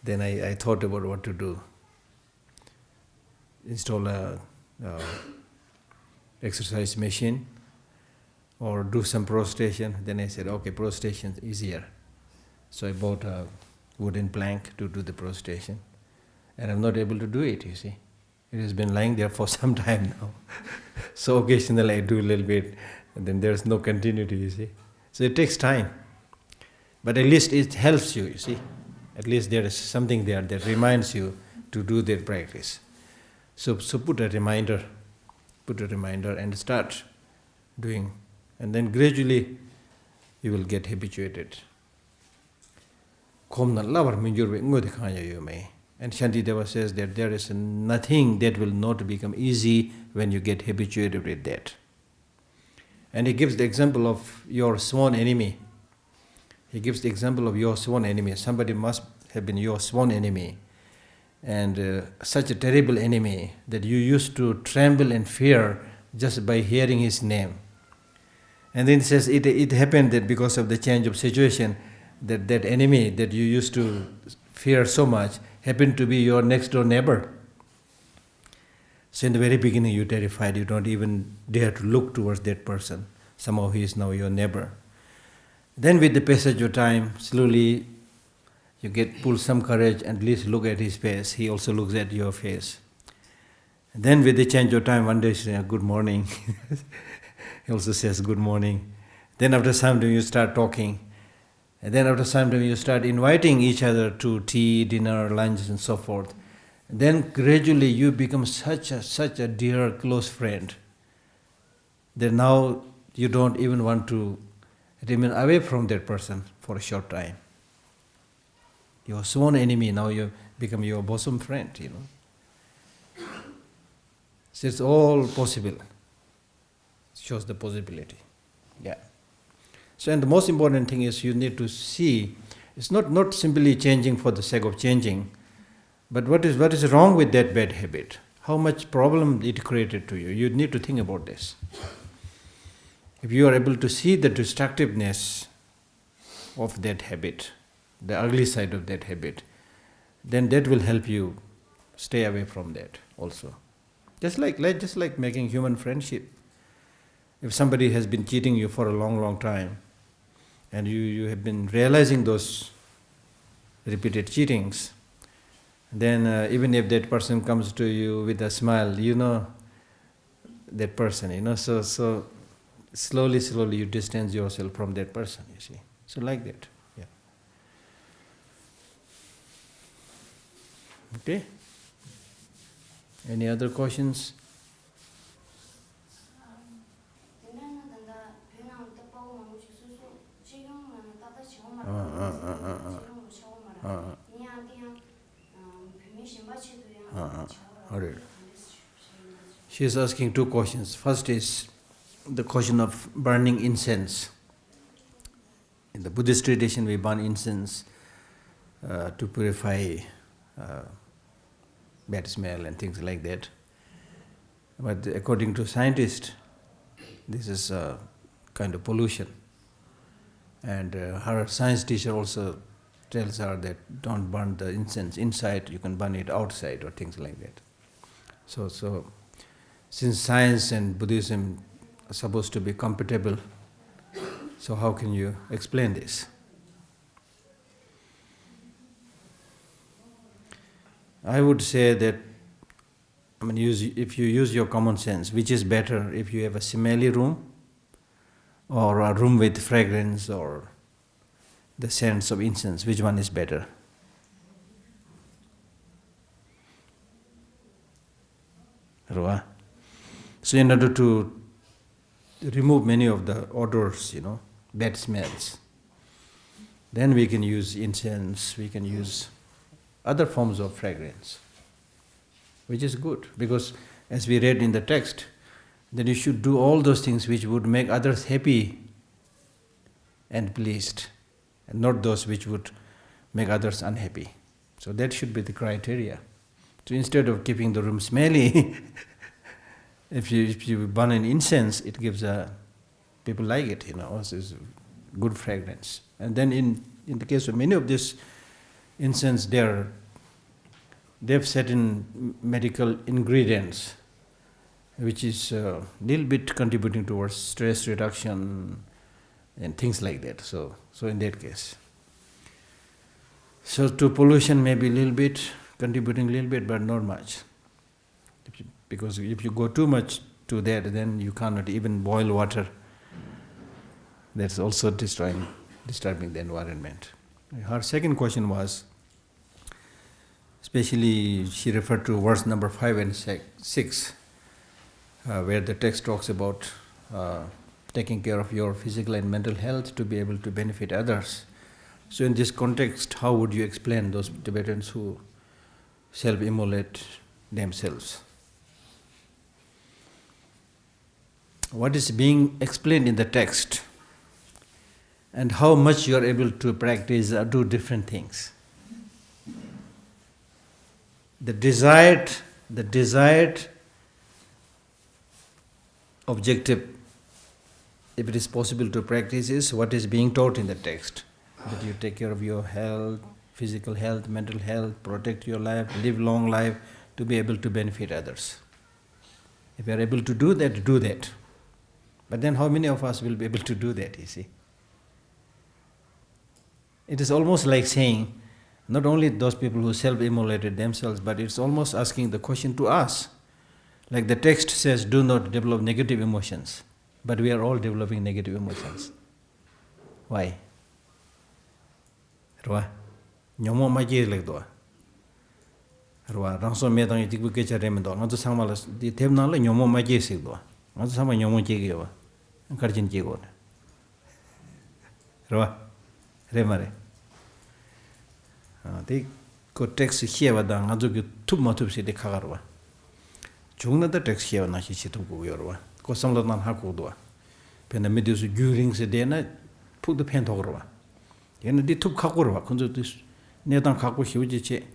Then I thought about what to do. Install a exercise machine or do some prostration. Then I said, okay, prostration is easier. So I bought a wooden plank to do the prostration. And I'm not able to do it, you see. It has been lying there for some time now. So occasionally I do a little bit, and then there's no continuity, you see. So it takes time. But at least it helps you, you see. At least there is something there that reminds you to do that practice. So put a reminder and start doing. And then gradually you will get habituated. And Shantideva says that there is nothing that will not become easy when you get habituated with that. And he gives the example of your sworn enemy. He gives the example of your sworn enemy. Somebody must have been your sworn enemy. And such a terrible enemy that you used to tremble and fear just by hearing his name. And then he says it happened that because of the change of situation, that enemy that you used to fear so much happened to be your next door neighbor. So in the very beginning you're terrified, you don't even dare to look towards that person. Somehow he is now your neighbor. Then with the passage of time, slowly you pull some courage and at least look at his face. He also looks at your face. And then with the change of time, one day you say, good morning. He also says good morning. Then after some time you start talking. And then after some time you start inviting each other to tea, dinner, lunch and so forth. And then gradually you become such a dear, close friend that now you don't even want to remain away from that person for a short time. Your sworn enemy, now you become your bosom friend, you know. So it's all possible. It shows the possibility. Yeah. So, and the most important thing is you need to see, it's not simply changing for the sake of changing, but what is wrong with that bad habit? How much problem it created to you? You need to think about this. If you are able to see the destructiveness of that habit, the ugly side of that habit, then that will help you stay away from that also. Just like making human friendship. If somebody has been cheating you for a long, long time, and you have been realizing those repeated cheatings, then even if that person comes to you with a smile, you know that person, you know, so slowly you distance yourself from that person, you see. So like that, yeah. Okay? Any other questions? She is asking two questions. First is the question of burning incense. In the Buddhist tradition, we burn incense to purify bad smell and things like that. But according to scientists, this is a kind of pollution. And her science teacher also tells her that don't burn the incense inside, you can burn it outside or things like that. So since science and Buddhism are supposed to be compatible, so how can you explain this? I would say that, if you use your common sense, which is better, if you have a smelly room or a room with fragrance or the scents of incense, which one is better? Rua. So in order to remove many of the odors, bad smells, then we can use incense, we can use other forms of fragrance, which is good, because as we read in the text, that you should do all those things which would make others happy and pleased, and not those which would make others unhappy. So that should be the criteria. So instead of keeping the room smelly, if you burn an incense, it gives people like it, it's good fragrance. And then in the case of many of these incense, they've certain medical ingredients, which is a little bit contributing towards stress reduction and things like that. So in that case. So to pollution maybe a little bit, contributing a little bit, but not much. Because if you go too much to that, then you cannot even boil water. That's also disturbing the environment. Her second question was, especially she referred to verse number 5 and 6, where the text talks about taking care of your physical and mental health to be able to benefit others. So in this context, how would you explain those Tibetans who self-immolate themselves? What is being explained in the text and how much you are able to practice or do different things. The desired objective, if it is possible to practice, is what is being taught in the text. That you take care of your health, physical health, mental health, protect your life, live long life to be able to benefit others. If you are able to do that, do that. But then how many of us will be able to do that, you see? It is almost like saying, not only those people who self-immolated themselves, but it's almost asking the question to us. Like the text says, do not develop negative emotions. But we are all developing negative emotions. Why? Rwa? Nyomo maji lekdo. Rwa, rangso medang itikbu kecha remendo. Nganzo sangmala di tebna la nyomo maji sikdo. Nganzo sangma nyomo chegi yawa. Karchin chego. Rwa? Remare. Di ko text hiyawa da nganzo ki tup matub si di kagarwa. Chungna da text hiyawa na shi chitub gu yorwa. Ko samla nan haku dwa. Pena mediusu gyuring se de na puk da pen togorwa. Yana di tup kakurwa. Kunzo di nedan kaku hiwji che.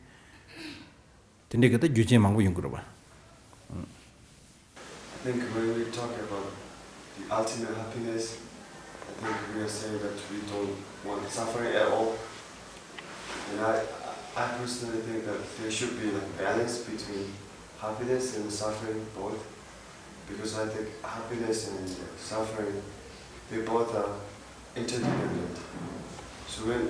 Tende kata gyuje mangu yungurwa. I think when we talk about the ultimate happiness, I think we are saying that we don't want suffering at all. And I personally think that there should be like balance between happiness and suffering both. Because I think happiness and suffering, they both are interdependent. So when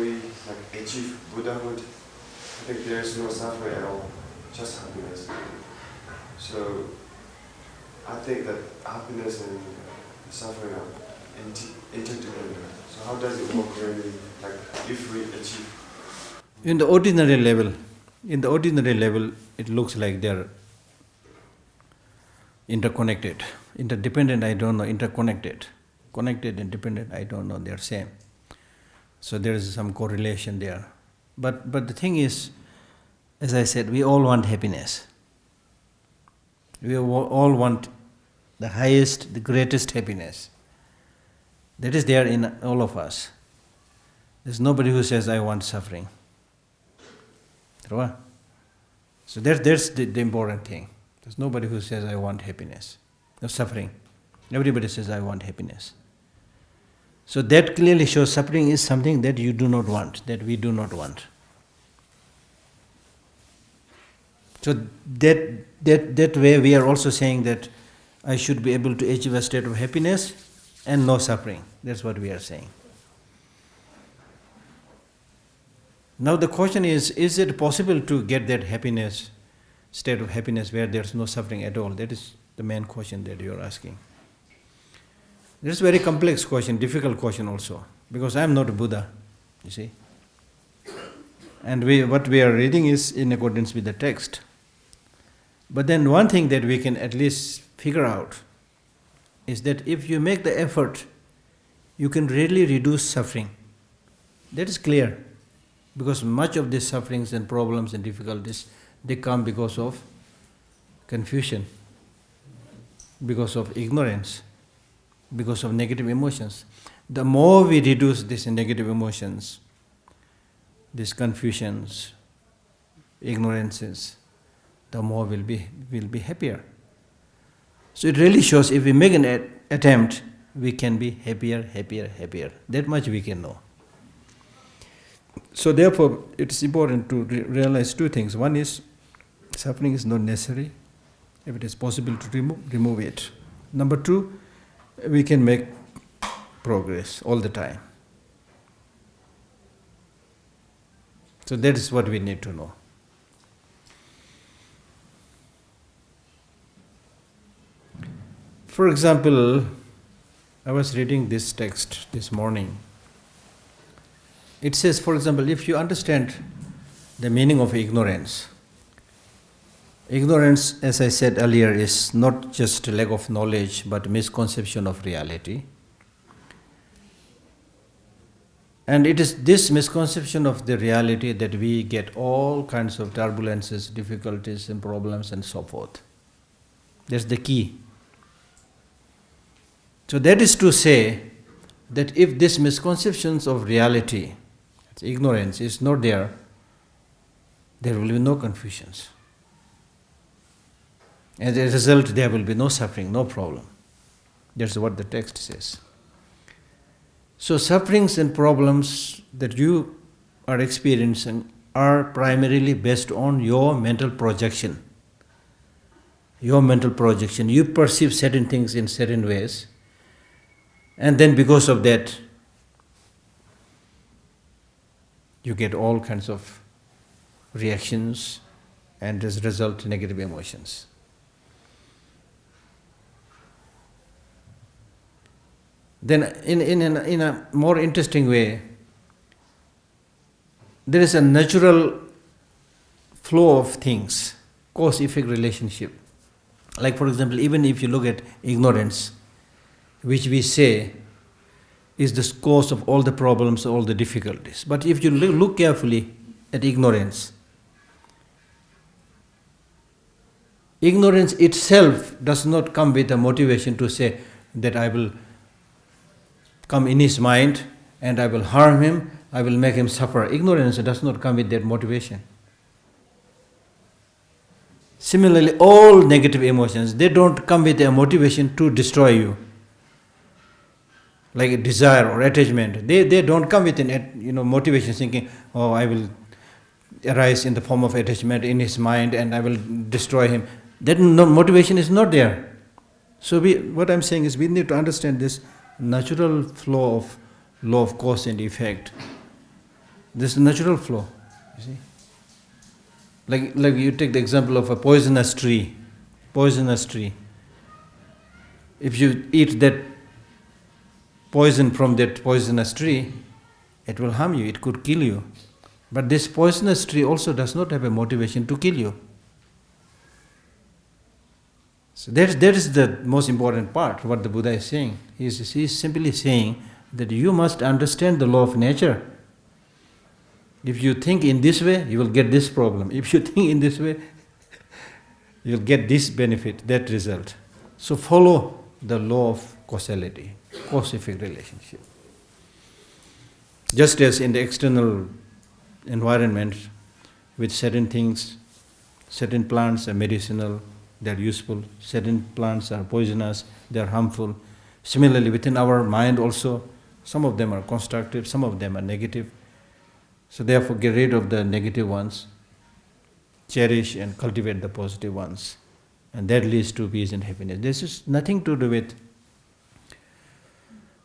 we like achieve Buddhahood, I think there is no suffering at all, just happiness. So I think that happiness and suffering are interdependent. So how does it work when we, if we achieve? In the ordinary level, it looks like they are interconnected. Interdependent, I don't know. Interconnected. Connected and dependent, I don't know. They are same. So there is some correlation there. But the thing is, as I said, we all want happiness. We all want the highest, the greatest happiness. That is there in all of us. There's nobody who says, I want suffering. So that's the important thing. There's nobody who says, I want happiness. No suffering. Everybody says, I want happiness. So that clearly shows suffering is something that you do not want, that we do not want. So that way we are also saying that I should be able to achieve a state of happiness and no suffering. That's what we are saying. Now the question is it possible to get that happiness, state of happiness where there's no suffering at all? That is the main question that you are asking. This is a very complex question, difficult question also, because I am not a Buddha, you see. And what we are reading is in accordance with the text. But then one thing that we can at least figure out is that if you make the effort, you can really reduce suffering. That is clear, because much of these sufferings and problems and difficulties, they come because of confusion, because of ignorance, because of negative emotions. The more we reduce these negative emotions, these confusions, ignorances, the more we'll be happier. So it really shows if we make an attempt, we can be happier. That much we can know. So therefore, it is important to realize two things. One is, suffering is not necessary. If it is possible to remove it. Number two, we can make progress all the time. So that is what we need to know. For example, I was reading this text this morning. It says, for example, if you understand the meaning of ignorance, ignorance, as I said earlier, is not just a lack of knowledge, but misconception of reality. And it is this misconception of the reality that we get all kinds of turbulences, difficulties and problems and so forth. That's the key. So that is to say that if this misconceptions of reality, ignorance, is not there, there will be no confusions. As a result, there will be no suffering, no problem. That's what the text says. So sufferings and problems that you are experiencing are primarily based on your mental projection. Your mental projection. You perceive certain things in certain ways, and then because of that, you get all kinds of reactions, and as a result, negative emotions. Then in a more interesting way, there is a natural flow of things, cause-effect relationship. Like for example, even if you look at ignorance, which we say is the cause of all the problems, all the difficulties. But if you look carefully at ignorance, ignorance itself does not come with a motivation to say that I will come in his mind and I will harm him, I will make him suffer. Ignorance does not come with that motivation. Similarly, all negative emotions, they don't come with a motivation to destroy you. Like a desire or attachment, they don't come with an motivation thinking, oh, I will arise in the form of attachment in his mind and I will destroy him. That motivation is not there. So what I'm saying is we need to understand this natural flow of law of cause and effect. This natural flow, you see. Like you take the example of a poisonous tree. If you eat that poison from that poisonous tree, it will harm you, it could kill you. But this poisonous tree also does not have a motivation to kill you. So that is the most important part, what the Buddha is saying. He is simply saying that you must understand the law of nature. If you think in this way, you will get this problem. If you think in this way, you will get this benefit, that result. So follow the law of causality, cause-effect relationship. Just as in the external environment, with certain things, certain plants are medicinal, they are useful, certain plants are poisonous, they are harmful. Similarly, within our mind also, Some of them are constructive, some of them are negative. So therefore get rid of the negative ones, cherish and cultivate the positive ones. And that leads to peace and happiness. This is nothing to do with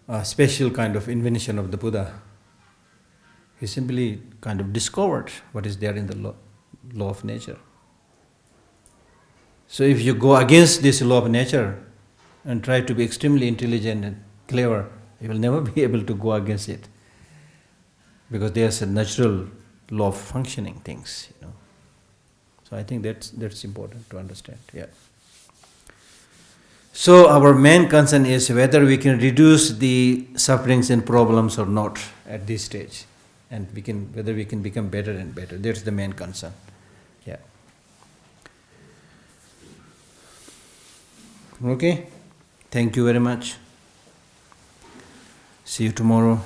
a special kind of invention of the Buddha. He simply kind of discovered what is there in the law of nature. So if you go against this law of nature and try to be extremely intelligent and clever, you will never be able to go against it. Because there's a natural law of functioning things, So I think that's important to understand. Yeah. So our main concern is whether we can reduce the sufferings and problems or not at this stage, and whether we can become better and better. That's the main concern. Yeah. Okay. Thank you very much. See you tomorrow.